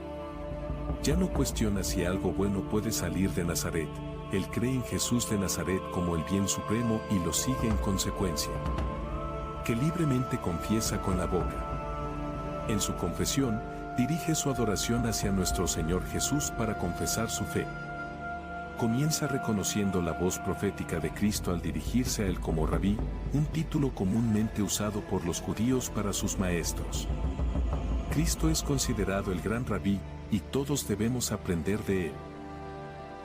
F: Ya no cuestiona si algo bueno puede salir de Nazaret, él cree en Jesús de Nazaret como el bien supremo y lo sigue en consecuencia. Que libremente confiesa con la boca. En su confesión, dirige su adoración hacia nuestro Señor Jesús para confesar su fe. Comienza reconociendo la voz profética de Cristo al dirigirse a él como rabí, un título comúnmente usado por los judíos para sus maestros. Cristo es considerado el gran rabí, y todos debemos aprender de él.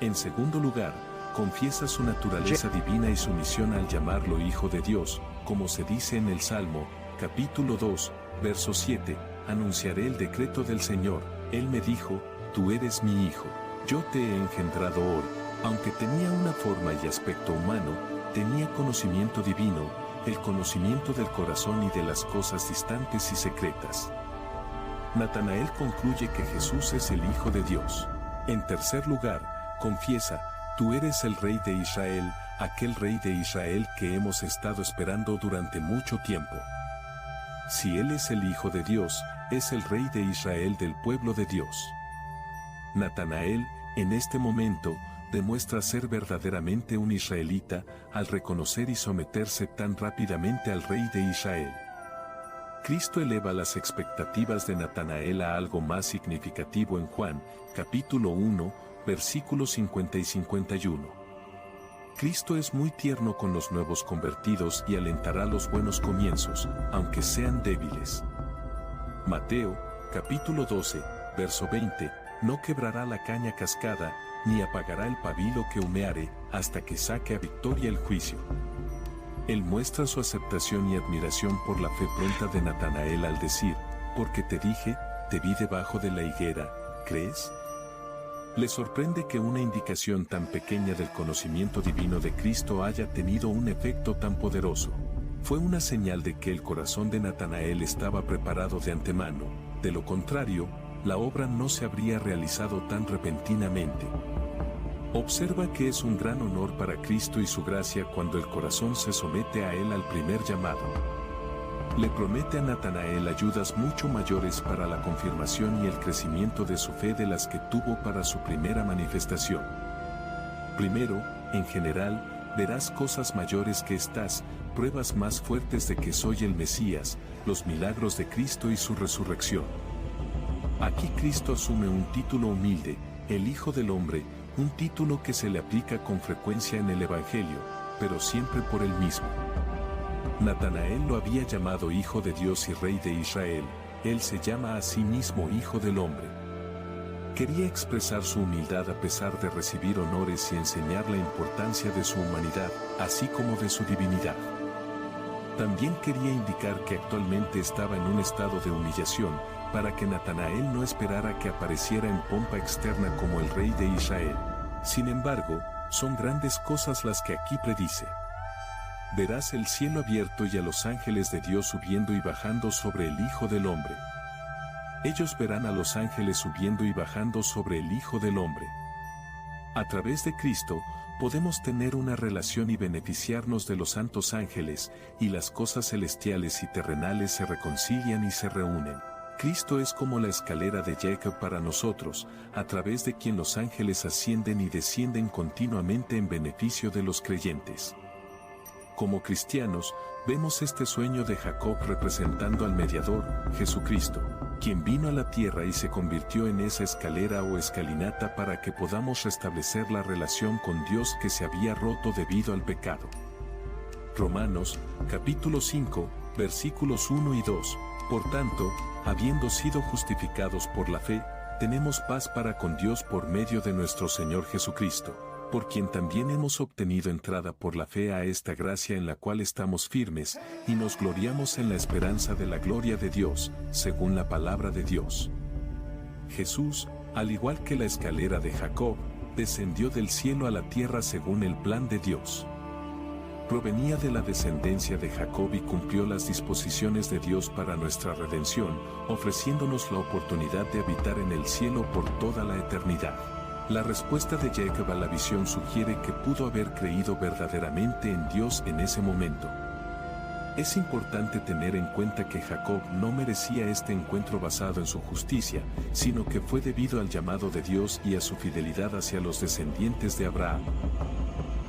F: En segundo lugar, confiesa su naturaleza divina y su misión al llamarlo Hijo de Dios, como se dice en el Salmo, capítulo 2, verso 7, anunciaré el decreto del Señor, él me dijo, tú eres mi hijo, yo te he engendrado hoy. Aunque tenía una forma y aspecto humano, tenía conocimiento divino, el conocimiento del corazón y de las cosas distantes y secretas. Natanael concluye que Jesús es el Hijo de Dios. En tercer lugar, confiesa, tú eres el Rey de Israel, aquel Rey de Israel que hemos estado esperando durante mucho tiempo. Si Él es el Hijo de Dios, es el Rey de Israel del pueblo de Dios. Natanael, en este momento, demuestra ser verdaderamente un israelita al reconocer y someterse tan rápidamente al Rey de Israel. Cristo eleva las expectativas de Natanael a algo más significativo en Juan, capítulo 1, versículos 50 y 51. Cristo es muy tierno con los nuevos convertidos y alentará los buenos comienzos, aunque sean débiles. Mateo, capítulo 12, verso 20, no quebrará la caña cascada, ni apagará el pabilo que humeare, hasta que saque a victoria el juicio. Él muestra su aceptación y admiración por la fe pronta de Natanael al decir, porque te dije, te vi debajo de la higuera, ¿crees? Le sorprende que una indicación tan pequeña del conocimiento divino de Cristo haya tenido un efecto tan poderoso. Fue una señal de que el corazón de Natanael estaba preparado de antemano, de lo contrario, la obra no se habría realizado tan repentinamente. Observa que es un gran honor para Cristo y su gracia cuando el corazón se somete a Él al primer llamado. Le promete a Natanael ayudas mucho mayores para la confirmación y el crecimiento de su fe de las que tuvo para su primera manifestación. Primero, en general, verás cosas mayores que estas, pruebas más fuertes de que soy el Mesías, los milagros de Cristo y su resurrección. Aquí Cristo asume un título humilde, el Hijo del Hombre, un título que se le aplica con frecuencia en el Evangelio, pero siempre por él mismo. Natanael lo había llamado Hijo de Dios y Rey de Israel, él se llama a sí mismo Hijo del Hombre. Quería expresar su humildad a pesar de recibir honores y enseñar la importancia de su humanidad, así como de su divinidad. También quería indicar que actualmente estaba en un estado de humillación, para que Natanael no esperara que apareciera en pompa externa como el Rey de Israel. Sin embargo, son grandes cosas las que aquí predice. Verás el cielo abierto y a los ángeles de Dios subiendo y bajando sobre el Hijo del Hombre. Ellos verán a los ángeles subiendo y bajando sobre el Hijo del Hombre. A través de Cristo, podemos tener una relación y beneficiarnos de los santos ángeles, y las cosas celestiales y terrenales se reconcilian y se reúnen. Cristo es como la escalera de Jacob para nosotros, a través de quien los ángeles ascienden y descienden continuamente en beneficio de los creyentes. Como cristianos, vemos este sueño de Jacob representando al mediador, Jesucristo, quien vino a la tierra y se convirtió en esa escalera o escalinata para que podamos restablecer la relación con Dios que se había roto debido al pecado. Romanos, capítulo 5, versículos 1 y 2. Por tanto, habiendo sido justificados por la fe, tenemos paz para con Dios por medio de nuestro Señor Jesucristo, por quien también hemos obtenido entrada por la fe a esta gracia en la cual estamos firmes, y nos gloriamos en la esperanza de la gloria de Dios, según la palabra de Dios. Jesús, al igual que la escalera de Jacob, descendió del cielo a la tierra según el plan de Dios. Provenía de la descendencia de Jacob y cumplió las disposiciones de Dios para nuestra redención, ofreciéndonos la oportunidad de habitar en el cielo por toda la eternidad. La respuesta de Jacob a la visión sugiere que pudo haber creído verdaderamente en Dios en ese momento. Es importante tener en cuenta que Jacob no merecía este encuentro basado en su justicia, sino que fue debido al llamado de Dios y a su fidelidad hacia los descendientes de Abraham.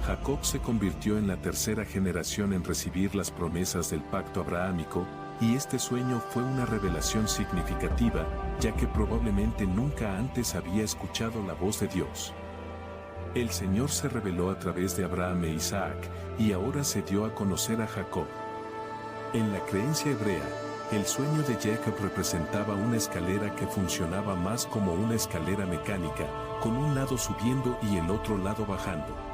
F: Jacob se convirtió en la tercera generación en recibir las promesas del pacto abrahámico, y este sueño fue una revelación significativa, ya que probablemente nunca antes había escuchado la voz de Dios. El Señor se reveló a través de Abraham e Isaac, y ahora se dio a conocer a Jacob. En la creencia hebrea, el sueño de Jacob representaba una escalera que funcionaba más como una escalera mecánica, con un lado subiendo y el otro lado bajando.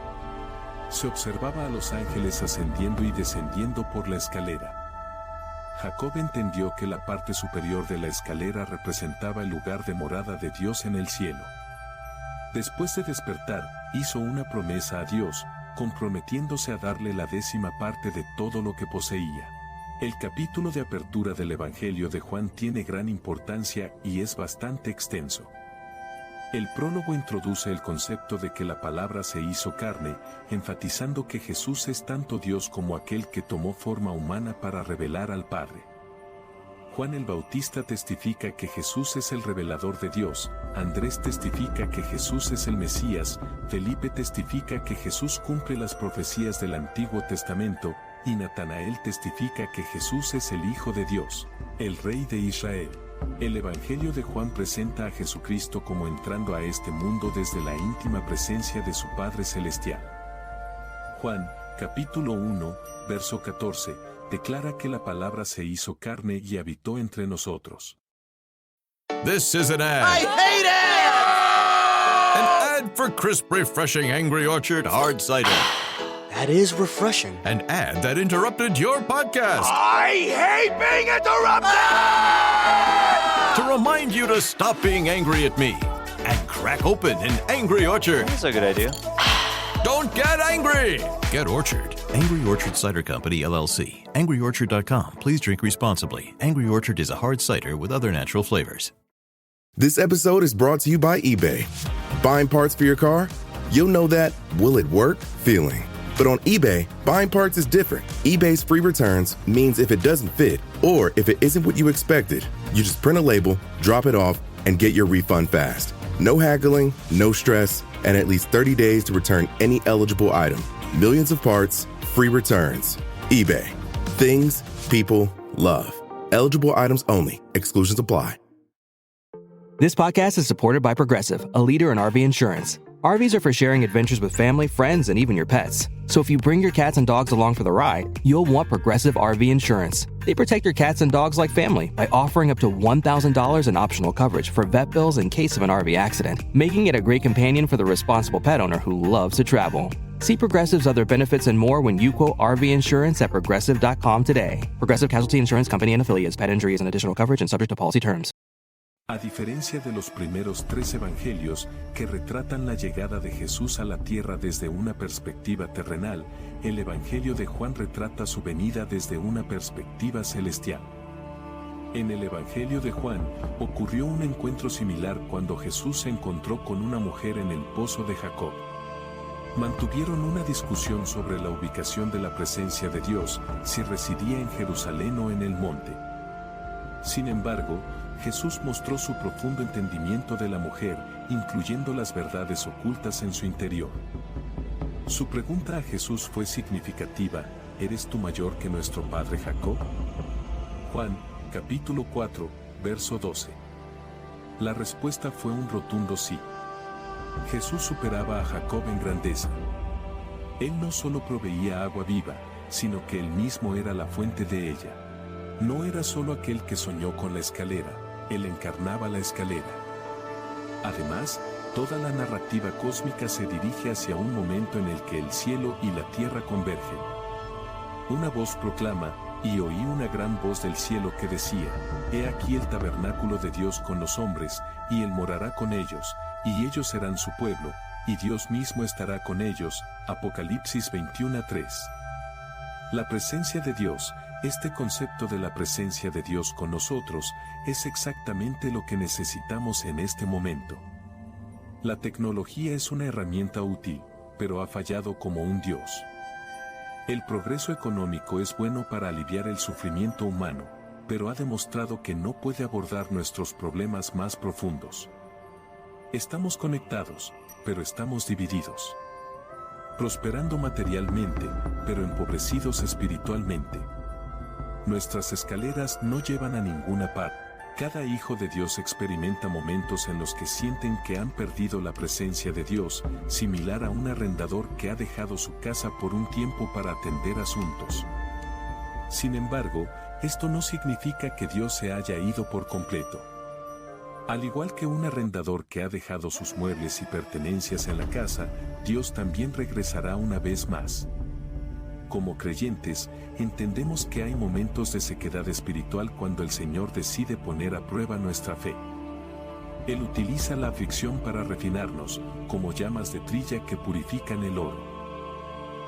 F: Se observaba a los ángeles ascendiendo y descendiendo por la escalera. Jacob entendió que la parte superior de la escalera representaba el lugar de morada de Dios en el cielo. Después de despertar, hizo una promesa a Dios, comprometiéndose a darle la 10ª parte de todo lo que poseía. El capítulo de apertura del Evangelio de Juan tiene gran importancia y es bastante extenso. El prólogo introduce el concepto de que la palabra se hizo carne, enfatizando que Jesús es tanto Dios como aquel que tomó forma humana para revelar al Padre. Juan el Bautista testifica que Jesús es el revelador de Dios, Andrés testifica que Jesús es el Mesías, Felipe testifica que Jesús cumple las profecías del Antiguo Testamento, y Natanael testifica que Jesús es el Hijo de Dios, el Rey de Israel. El Evangelio de Juan presenta a Jesucristo como entrando a este mundo desde la íntima presencia de su Padre Celestial. Juan, capítulo 1, verso 14, declara que la palabra se hizo carne y habitó entre nosotros.
T: This is an ad.
U: I hate
T: it! An ad for crisp, refreshing Angry Orchard hard cider.
U: That is refreshing.
T: An ad that interrupted your podcast.
U: I hate being interrupted!
T: To remind you to stop being angry at me and crack open an Angry Orchard.
U: That's a good idea.
T: Don't get angry! Get Orchard. Angry Orchard Cider Company, LLC. AngryOrchard.com. Please drink responsibly. Angry Orchard is a hard cider with other natural flavors.
V: This episode is brought to you by eBay. Buying parts for your car? You'll know that will it work feeling. But on eBay, buying parts is different. eBay's free returns means if it doesn't fit, or if it isn't what you expected, you just print a label, drop it off, and get your refund fast. No haggling, no stress, and at least 30 days to return any eligible item. Millions of parts, free returns. eBay. Things people love. Eligible items only. Exclusions apply.
W: This podcast is supported by Progressive, a leader in RV insurance. RVs are for sharing adventures with family, friends, and even your pets. So if you bring your cats and dogs along for the ride, you'll want Progressive RV insurance. They protect your cats and dogs like family by offering up to $1,000 in optional coverage for vet bills in case of an RV accident, making it a great companion for the responsible pet owner who loves to travel. See Progressive's other benefits and more when you quote RV insurance at Progressive.com today. Progressive Casualty Insurance Company and Affiliates. Pet injury is an additional coverage and subject to policy terms.
F: A diferencia de los primeros 3 evangelios, que retratan la llegada de Jesús a la tierra desde una perspectiva terrenal, el Evangelio de Juan retrata su venida desde una perspectiva celestial. En el Evangelio de Juan, ocurrió un encuentro similar cuando Jesús se encontró con una mujer en el pozo de Jacob. Mantuvieron una discusión sobre la ubicación de la presencia de Dios, si residía en Jerusalén o en el monte. Sin embargo, Jesús mostró su profundo entendimiento de la mujer, incluyendo las verdades ocultas en su interior. Su pregunta a Jesús fue significativa: ¿eres tú mayor que nuestro padre Jacob? Juan, capítulo 4, verso 12. La respuesta fue un rotundo sí. Jesús superaba a Jacob en grandeza. Él no solo proveía agua viva, sino que él mismo era la fuente de ella. No era solo aquel que soñó con la escalera, él encarnaba la escalera. Además, toda la narrativa cósmica se dirige hacia un momento en el que el cielo y la tierra convergen. Una voz proclama, y oí una gran voz del cielo que decía: He aquí el tabernáculo de Dios con los hombres, y él morará con ellos, y ellos serán su pueblo, y Dios mismo estará con ellos. Apocalipsis 21:3. La presencia de Dios, este concepto de la presencia de Dios con nosotros, es exactamente lo que necesitamos en este momento. La tecnología es una herramienta útil, pero ha fallado como un Dios. El progreso económico es bueno para aliviar el sufrimiento humano, pero ha demostrado que no puede abordar nuestros problemas más profundos. Estamos conectados, pero estamos divididos. Prosperando materialmente, pero empobrecidos espiritualmente. Nuestras escaleras no llevan a ninguna parte. Cada hijo de Dios experimenta momentos en los que sienten que han perdido la presencia de Dios, similar a un arrendador que ha dejado su casa por un tiempo para atender asuntos. Sin embargo, esto no significa que Dios se haya ido por completo. Al igual que un arrendador que ha dejado sus muebles y pertenencias en la casa, Dios también regresará una vez más. Como creyentes, entendemos que hay momentos de sequedad espiritual cuando el Señor decide poner a prueba nuestra fe. Él utiliza la aflicción para refinarnos, como llamas de trilla que purifican el oro.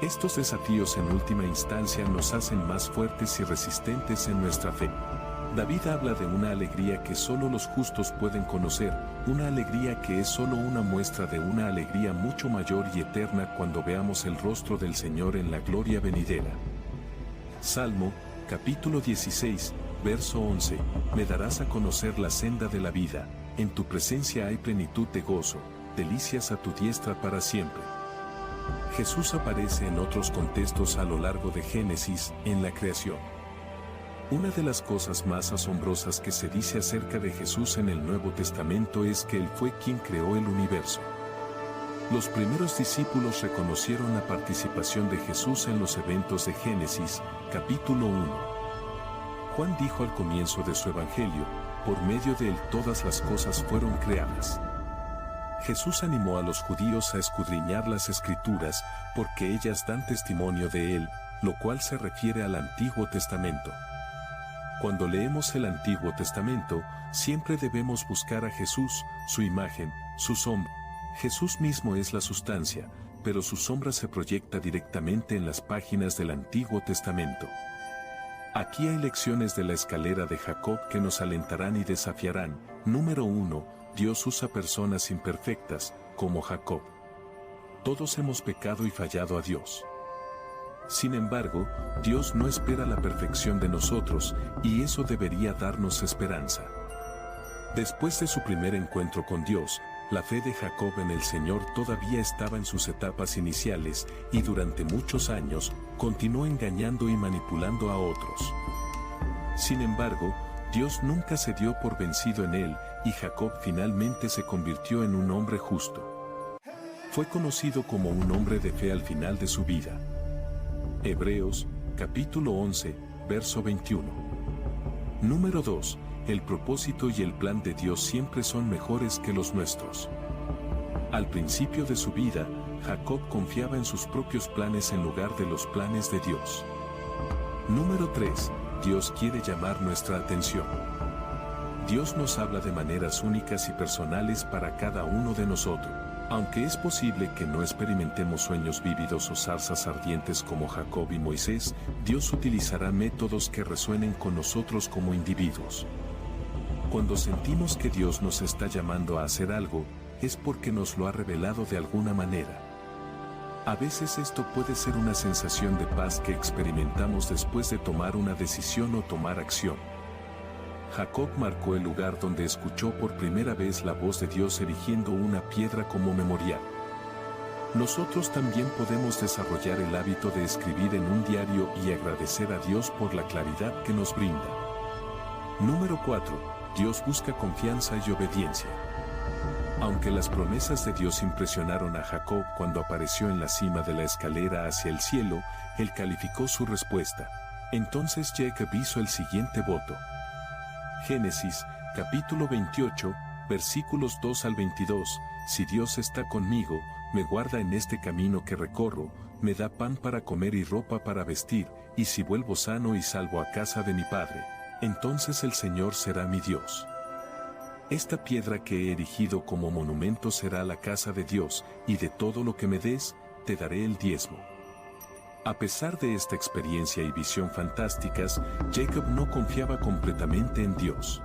F: Estos desafíos en última instancia nos hacen más fuertes y resistentes en nuestra fe. David habla de una alegría que solo los justos pueden conocer, una alegría que es solo una muestra de una alegría mucho mayor y eterna cuando veamos el rostro del Señor en la gloria venidera. Salmo, capítulo 16, verso 11, me darás a conocer la senda de la vida, en tu presencia hay plenitud de gozo, delicias a tu diestra para siempre. Jesús aparece en otros contextos a lo largo de Génesis, en la creación. Una de las cosas más asombrosas que se dice acerca de Jesús en el Nuevo Testamento es que Él fue quien creó el universo. Los primeros discípulos reconocieron la participación de Jesús en los eventos de Génesis, capítulo 1. Juan dijo al comienzo de su evangelio, por medio de Él todas las cosas fueron creadas. Jesús animó a los judíos a escudriñar las Escrituras, porque ellas dan testimonio de Él, lo cual se refiere al Antiguo Testamento. Cuando leemos el Antiguo Testamento, siempre debemos buscar a Jesús, su imagen, su sombra. Jesús mismo es la sustancia, pero su sombra se proyecta directamente en las páginas del Antiguo Testamento. Aquí hay lecciones de la escalera de Jacob que nos alentarán y desafiarán. Número 1. Dios usa personas imperfectas, como Jacob. Todos hemos pecado y fallado a Dios. Sin embargo, Dios no espera la perfección de nosotros, y eso debería darnos esperanza. Después de su primer encuentro con Dios, la fe de Jacob en el Señor todavía estaba en sus etapas iniciales, y durante muchos años, continuó engañando y manipulando a otros. Sin embargo, Dios nunca se dio por vencido en él, y Jacob finalmente se convirtió en un hombre justo. Fue conocido como un hombre de fe al final de su vida. Hebreos, capítulo 11, verso 21. Número 2. El propósito y el plan de Dios siempre son mejores que los nuestros. Al principio de su vida, Jacob confiaba en sus propios planes en lugar de los planes de Dios. Número 3. Dios quiere llamar nuestra atención. Dios nos habla de maneras únicas y personales para cada uno de nosotros. Aunque es posible que no experimentemos sueños vívidos o zarzas ardientes como Jacob y Moisés, Dios utilizará métodos que resuenen con nosotros como individuos. Cuando sentimos que Dios nos está llamando a hacer algo, es porque nos lo ha revelado de alguna manera. A veces esto puede ser una sensación de paz que experimentamos después de tomar una decisión o tomar acción. Jacob marcó el lugar donde escuchó por primera vez la voz de Dios erigiendo una piedra como memorial. Nosotros también podemos desarrollar el hábito de escribir en un diario y agradecer a Dios por la claridad que nos brinda. Número 4. Dios busca confianza y obediencia. Aunque las promesas de Dios impresionaron a Jacob cuando apareció en la cima de la escalera hacia el cielo, él calificó su respuesta. Entonces Jacob hizo el siguiente voto. Génesis, capítulo 28, versículos 2 al 22, si Dios está conmigo, me guarda en este camino que recorro, me da pan para comer y ropa para vestir, y si vuelvo sano y salvo a casa de mi padre, entonces el Señor será mi Dios. Esta piedra que he erigido como monumento será la casa de Dios, y de todo lo que me des, te daré el diezmo. A pesar de esta experiencia y visión fantásticas, Jacob no confiaba completamente en Dios.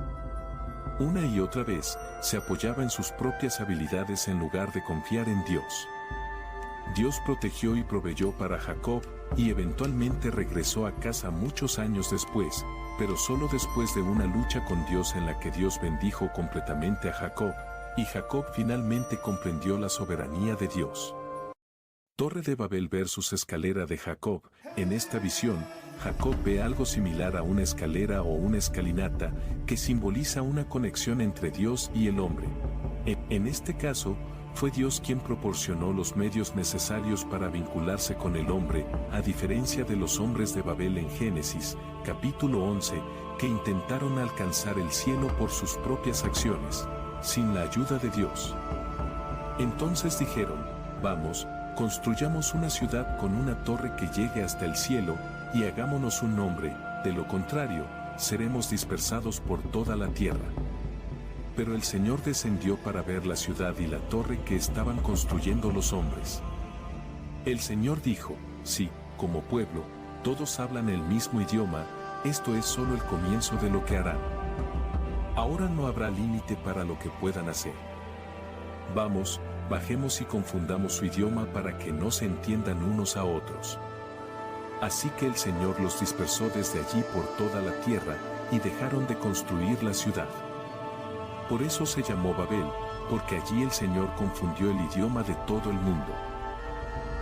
F: Una y otra vez, se apoyaba en sus propias habilidades en lugar de confiar en Dios. Dios protegió y proveyó para Jacob, y eventualmente regresó a casa muchos años después, pero solo después de una lucha con Dios en la que Dios bendijo completamente a Jacob, y Jacob finalmente comprendió la soberanía de Dios. Torre de Babel versus escalera de Jacob. En esta visión, Jacob ve algo similar a una escalera o una escalinata, que simboliza una conexión entre Dios y el hombre. En este caso, fue Dios quien proporcionó los medios necesarios para vincularse con el hombre, a diferencia de los hombres de Babel en Génesis, capítulo 11, que intentaron alcanzar el cielo por sus propias acciones, sin la ayuda de Dios. Entonces dijeron, vamos, Construyamos una ciudad con una torre que llegue hasta el cielo, y hagámonos un nombre, de lo contrario, seremos dispersados por toda la tierra. Pero el Señor descendió para ver la ciudad y la torre que estaban construyendo los hombres. El Señor dijo, sí, como pueblo, todos hablan el mismo idioma, esto es solo el comienzo de lo que harán. Ahora no habrá límite para lo que puedan hacer. Vamos, bajemos y confundamos su idioma para que no se entiendan unos a otros. Así que el Señor los dispersó desde allí por toda la tierra, y dejaron de construir la ciudad. Por eso se llamó Babel, porque allí el Señor confundió el idioma de todo el mundo.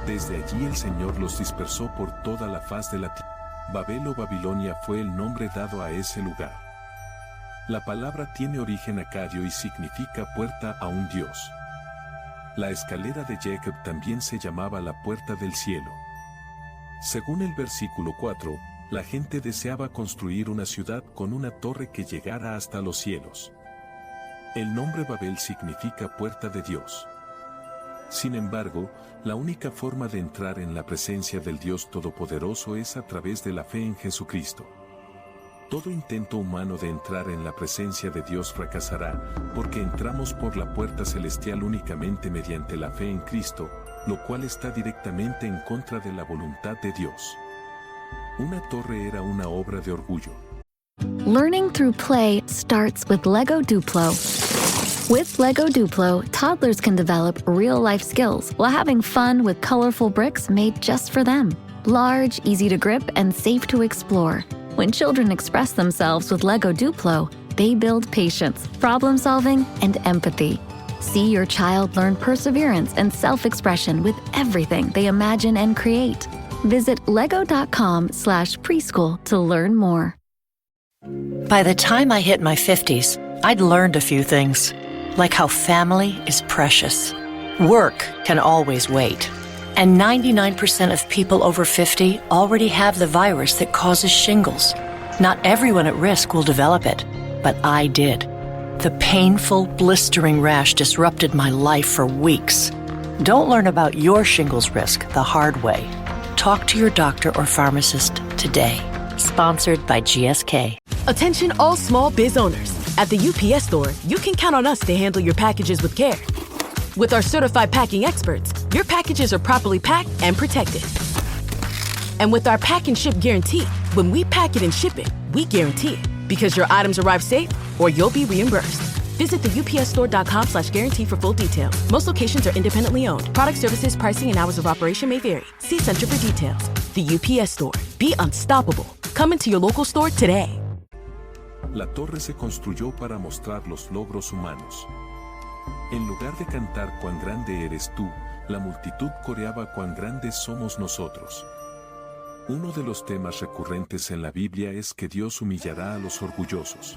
F: Desde allí el Señor los dispersó por toda la faz de la tierra. Babel o Babilonia fue el nombre dado a ese lugar. La palabra tiene origen acadio y significa puerta a un dios. La escalera de Jacob también se llamaba la puerta del cielo. Según el versículo 4, la gente deseaba construir una ciudad con una torre que llegara hasta los cielos. El nombre Babel significa puerta de Dios. Sin embargo, la única forma de entrar en la presencia del Dios Todopoderoso es a través de la fe en Jesucristo. Todo intento humano de entrar en la presencia de Dios fracasará, porque entramos por la puerta celestial únicamente mediante la fe en Cristo, lo cual está directamente en contra de la voluntad de Dios. Una torre era una obra de orgullo.
A: Learning through play starts with Lego Duplo. With Lego Duplo, toddlers can develop real-life skills while having fun with colorful bricks made just for them. Large, easy to grip, and safe to explore. When children express themselves with Lego Duplo, they build patience, problem-solving, and empathy. See your child learn perseverance and self-expression with everything they imagine and create. Visit lego.com/preschool to learn more.
D: By the time I hit my 50s, I'd learned a few things, like how family is precious. Work can always wait. And 99% of people over 50 already have the virus that causes shingles. Not everyone at risk will develop it, but I did. The painful, blistering rash disrupted my life for weeks. Don't learn about your shingles risk the hard way. Talk to your doctor or pharmacist today. Sponsored by GSK.
E: Attention all small biz owners. At the UPS Store, you can count on us to handle your packages with care. With our certified packing experts, your packages are properly packed and protected. And with our pack and ship guarantee, when we pack it and ship it, we guarantee it. Because your items arrive safe or you'll be reimbursed. Visit the upsstore.com/guarantee for full details. Most locations are independently owned. Product services, pricing, and hours of operation may vary. See Center for details. The UPS Store. Be unstoppable. Come into your local store today.
F: La torre se construyó para mostrar los logros humanos. En lugar de cantar cuán grande eres tú, la multitud coreaba cuán grandes somos nosotros. Uno de los temas recurrentes en la Biblia es que Dios humillará a los orgullosos.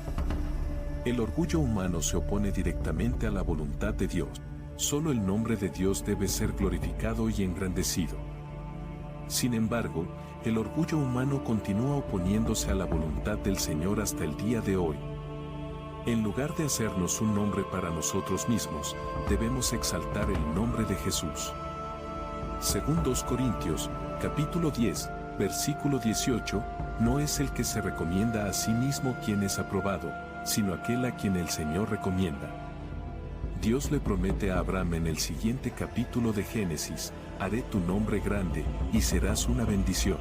F: El orgullo humano se opone directamente a la voluntad de Dios. Solo el nombre de Dios debe ser glorificado y engrandecido. Sin embargo, el orgullo humano continúa oponiéndose a la voluntad del Señor hasta el día de hoy. En lugar de hacernos un nombre para nosotros mismos, debemos exaltar el nombre de Jesús. Según 2 Corintios, capítulo 10, versículo 18, no es el que se recomienda a sí mismo quien es aprobado, sino aquel a quien el Señor recomienda. Dios le promete a Abraham en el siguiente capítulo de Génesis, haré tu nombre grande, y serás una bendición.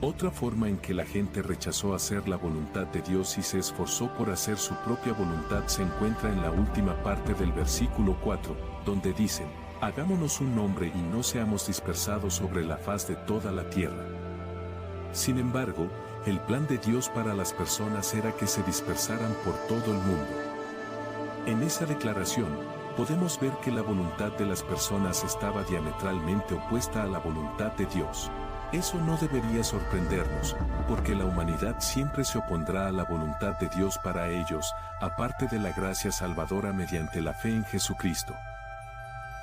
F: Otra forma en que la gente rechazó hacer la voluntad de Dios y se esforzó por hacer su propia voluntad se encuentra en la última parte del versículo 4, donde dicen, hagámonos un nombre y no seamos dispersados sobre la faz de toda la tierra. Sin embargo, el plan de Dios para las personas era que se dispersaran por todo el mundo. En esa declaración, podemos ver que la voluntad de las personas estaba diametralmente opuesta a la voluntad de Dios. Eso no debería sorprendernos, porque la humanidad siempre se opondrá a la voluntad de Dios para ellos, aparte de la gracia salvadora mediante la fe en Jesucristo.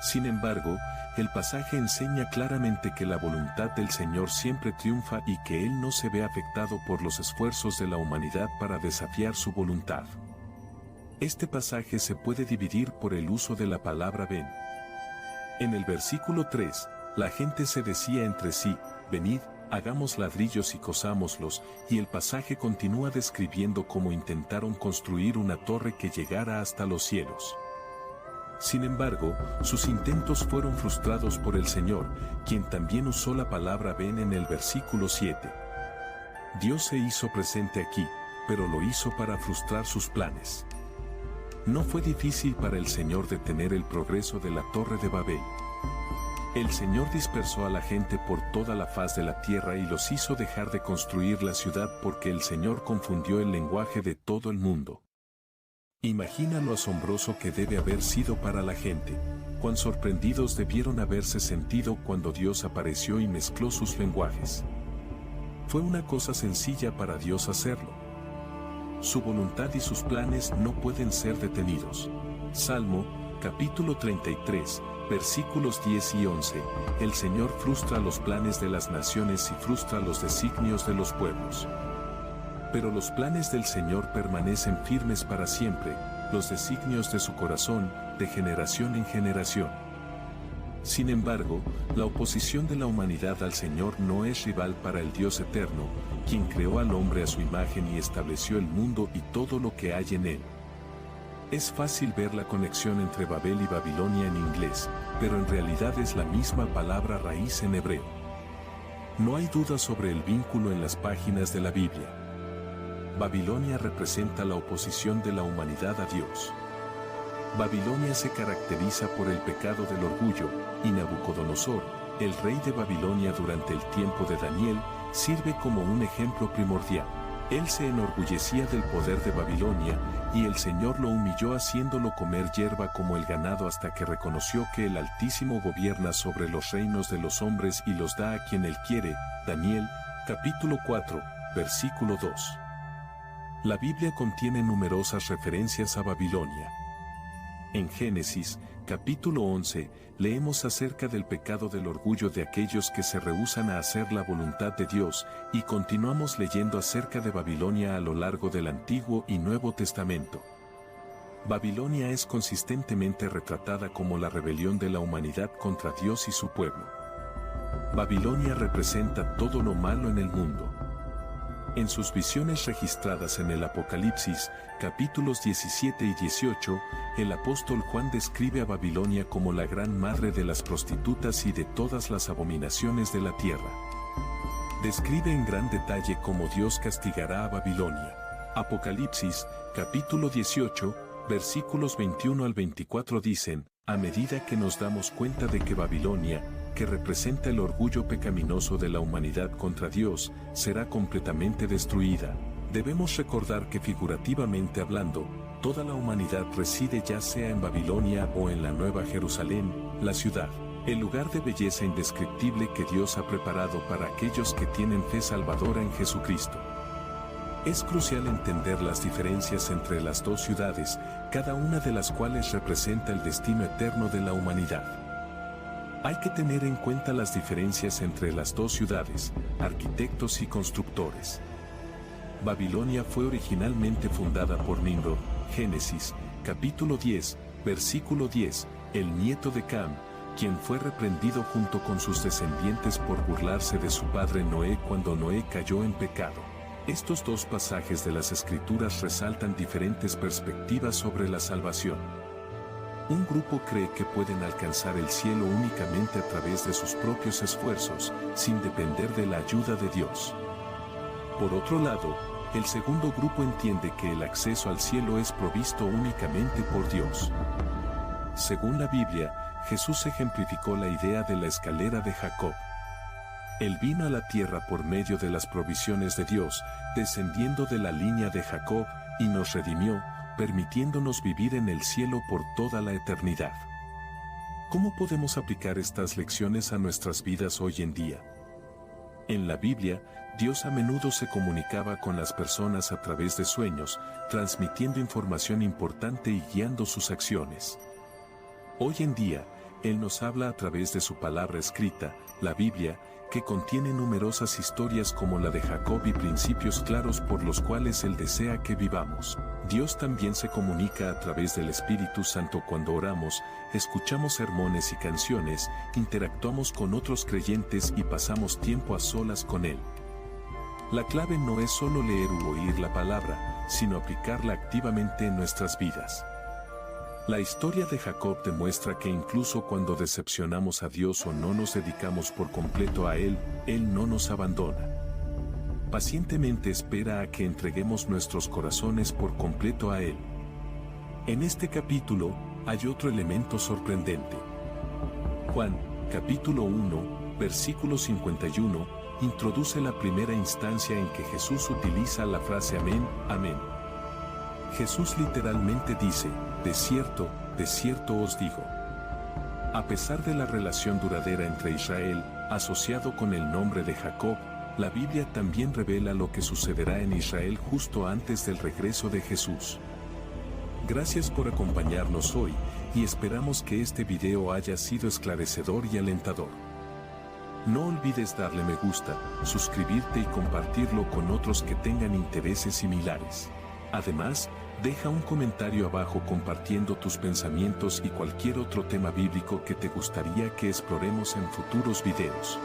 F: Sin embargo, el pasaje enseña claramente que la voluntad del Señor siempre triunfa y que Él no se ve afectado por los esfuerzos de la humanidad para desafiar su voluntad. Este pasaje se puede dividir por el uso de la palabra ven. En el versículo 3, la gente se decía entre sí, venid, hagamos ladrillos y cosámoslos, y el pasaje continúa describiendo cómo intentaron construir una torre que llegara hasta los cielos. Sin embargo, sus intentos fueron frustrados por el Señor, quien también usó la palabra ven en el versículo 7. Dios se hizo presente aquí, pero lo hizo para frustrar sus planes. No fue difícil para el Señor detener el progreso de la Torre de Babel. El Señor dispersó a la gente por toda la faz de la tierra y los hizo dejar de construir la ciudad porque el Señor confundió el lenguaje de todo el mundo. Imagina lo asombroso que debe haber sido para la gente, cuán sorprendidos debieron haberse sentido cuando Dios apareció y mezcló sus lenguajes. Fue una cosa sencilla para Dios hacerlo. Su voluntad y sus planes no pueden ser detenidos. Salmo, capítulo 33, versículos 10 y 11. El Señor frustra los planes de las naciones y frustra los designios de los pueblos. Pero los planes del Señor permanecen firmes para siempre, los designios de su corazón, de generación en generación. Sin embargo, la oposición de la humanidad al Señor no es rival para el Dios eterno, quien creó al hombre a su imagen y estableció el mundo y todo lo que hay en él. Es fácil ver la conexión entre Babel y Babilonia en inglés, pero en realidad es la misma palabra raíz en hebreo. No hay duda sobre el vínculo en las páginas de la Biblia. Babilonia representa la oposición de la humanidad a Dios. Babilonia se caracteriza por el pecado del orgullo, y Nabucodonosor, el rey de Babilonia durante el tiempo de Daniel, sirve como un ejemplo primordial. Él se enorgullecía del poder de Babilonia, y el Señor lo humilló haciéndolo comer hierba como el ganado hasta que reconoció que el Altísimo gobierna sobre los reinos de los hombres y los da a quien Él quiere. Daniel, capítulo 4, versículo 2. La Biblia contiene numerosas referencias a Babilonia. En Génesis, capítulo 11, leemos acerca del pecado del orgullo de aquellos que se rehúsan a hacer la voluntad de Dios, y continuamos leyendo acerca de Babilonia a lo largo del Antiguo y Nuevo Testamento. Babilonia es consistentemente retratada como la rebelión de la humanidad contra Dios y su pueblo. Babilonia representa todo lo malo en el mundo. En sus visiones registradas en el Apocalipsis, capítulos 17 y 18, el apóstol Juan describe a Babilonia como la gran madre de las prostitutas y de todas las abominaciones de la tierra. Describe en gran detalle cómo Dios castigará a Babilonia. Apocalipsis, capítulo 18, versículos 21 al 24 dicen, a medida que nos damos cuenta de que Babilonia, que representa el orgullo pecaminoso de la humanidad contra Dios, será completamente destruida. Debemos recordar que figurativamente hablando, toda la humanidad reside ya sea en Babilonia o en la Nueva Jerusalén, la ciudad, el lugar de belleza indescriptible que Dios ha preparado para aquellos que tienen fe salvadora en Jesucristo. Es crucial entender las diferencias entre las dos ciudades, cada una de las cuales representa el destino eterno de la humanidad. Hay que tener en cuenta las diferencias entre las dos ciudades, arquitectos y constructores. Babilonia fue originalmente fundada por Nimrod, Génesis, capítulo 10, versículo 10, el nieto de Cam, quien fue reprendido junto con sus descendientes por burlarse de su padre Noé cuando Noé cayó en pecado. Estos dos pasajes de las Escrituras resaltan diferentes perspectivas sobre la salvación. Un grupo cree que pueden alcanzar el cielo únicamente a través de sus propios esfuerzos, sin depender de la ayuda de Dios. Por otro lado, el segundo grupo entiende que el acceso al cielo es provisto únicamente por Dios. Según la Biblia, Jesús ejemplificó la idea de la escalera de Jacob. Él vino a la tierra por medio de las provisiones de Dios, descendiendo de la línea de Jacob, y nos redimió, permitiéndonos vivir en el cielo por toda la eternidad. ¿Cómo podemos aplicar estas lecciones a nuestras vidas hoy en día? En la Biblia, Dios a menudo se comunicaba con las personas a través de sueños, transmitiendo información importante y guiando sus acciones. Hoy en día, Él nos habla a través de su palabra escrita, la Biblia, que contiene numerosas historias como la de Jacob y principios claros por los cuales Él desea que vivamos. Dios también se comunica a través del Espíritu Santo cuando oramos, escuchamos sermones y canciones, interactuamos con otros creyentes y pasamos tiempo a solas con Él. La clave no es solo leer u oír la palabra, sino aplicarla activamente en nuestras vidas. La historia de Jacob demuestra que incluso cuando decepcionamos a Dios o no nos dedicamos por completo a Él, Él no nos abandona. Pacientemente espera a que entreguemos nuestros corazones por completo a Él. En este capítulo, hay otro elemento sorprendente. Juan, capítulo 1, versículo 51, introduce la primera instancia en que Jesús utiliza la frase amén, amén. Jesús literalmente dice, de cierto os digo. A pesar de la relación duradera entre Israel, asociado con el nombre de Jacob, la Biblia también revela lo que sucederá en Israel justo antes del regreso de Jesús. Gracias por acompañarnos hoy, y esperamos que este video haya sido esclarecedor y alentador. No olvides darle me gusta, suscribirte y compartirlo con otros que tengan intereses similares. Además, deja un comentario abajo compartiendo tus pensamientos y cualquier otro tema bíblico que te gustaría que exploremos en futuros videos.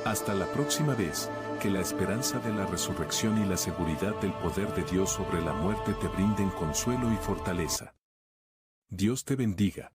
F: Hasta la próxima vez, que la esperanza de la resurrección y la seguridad del poder de Dios sobre la muerte te brinden consuelo y fortaleza. Dios te bendiga.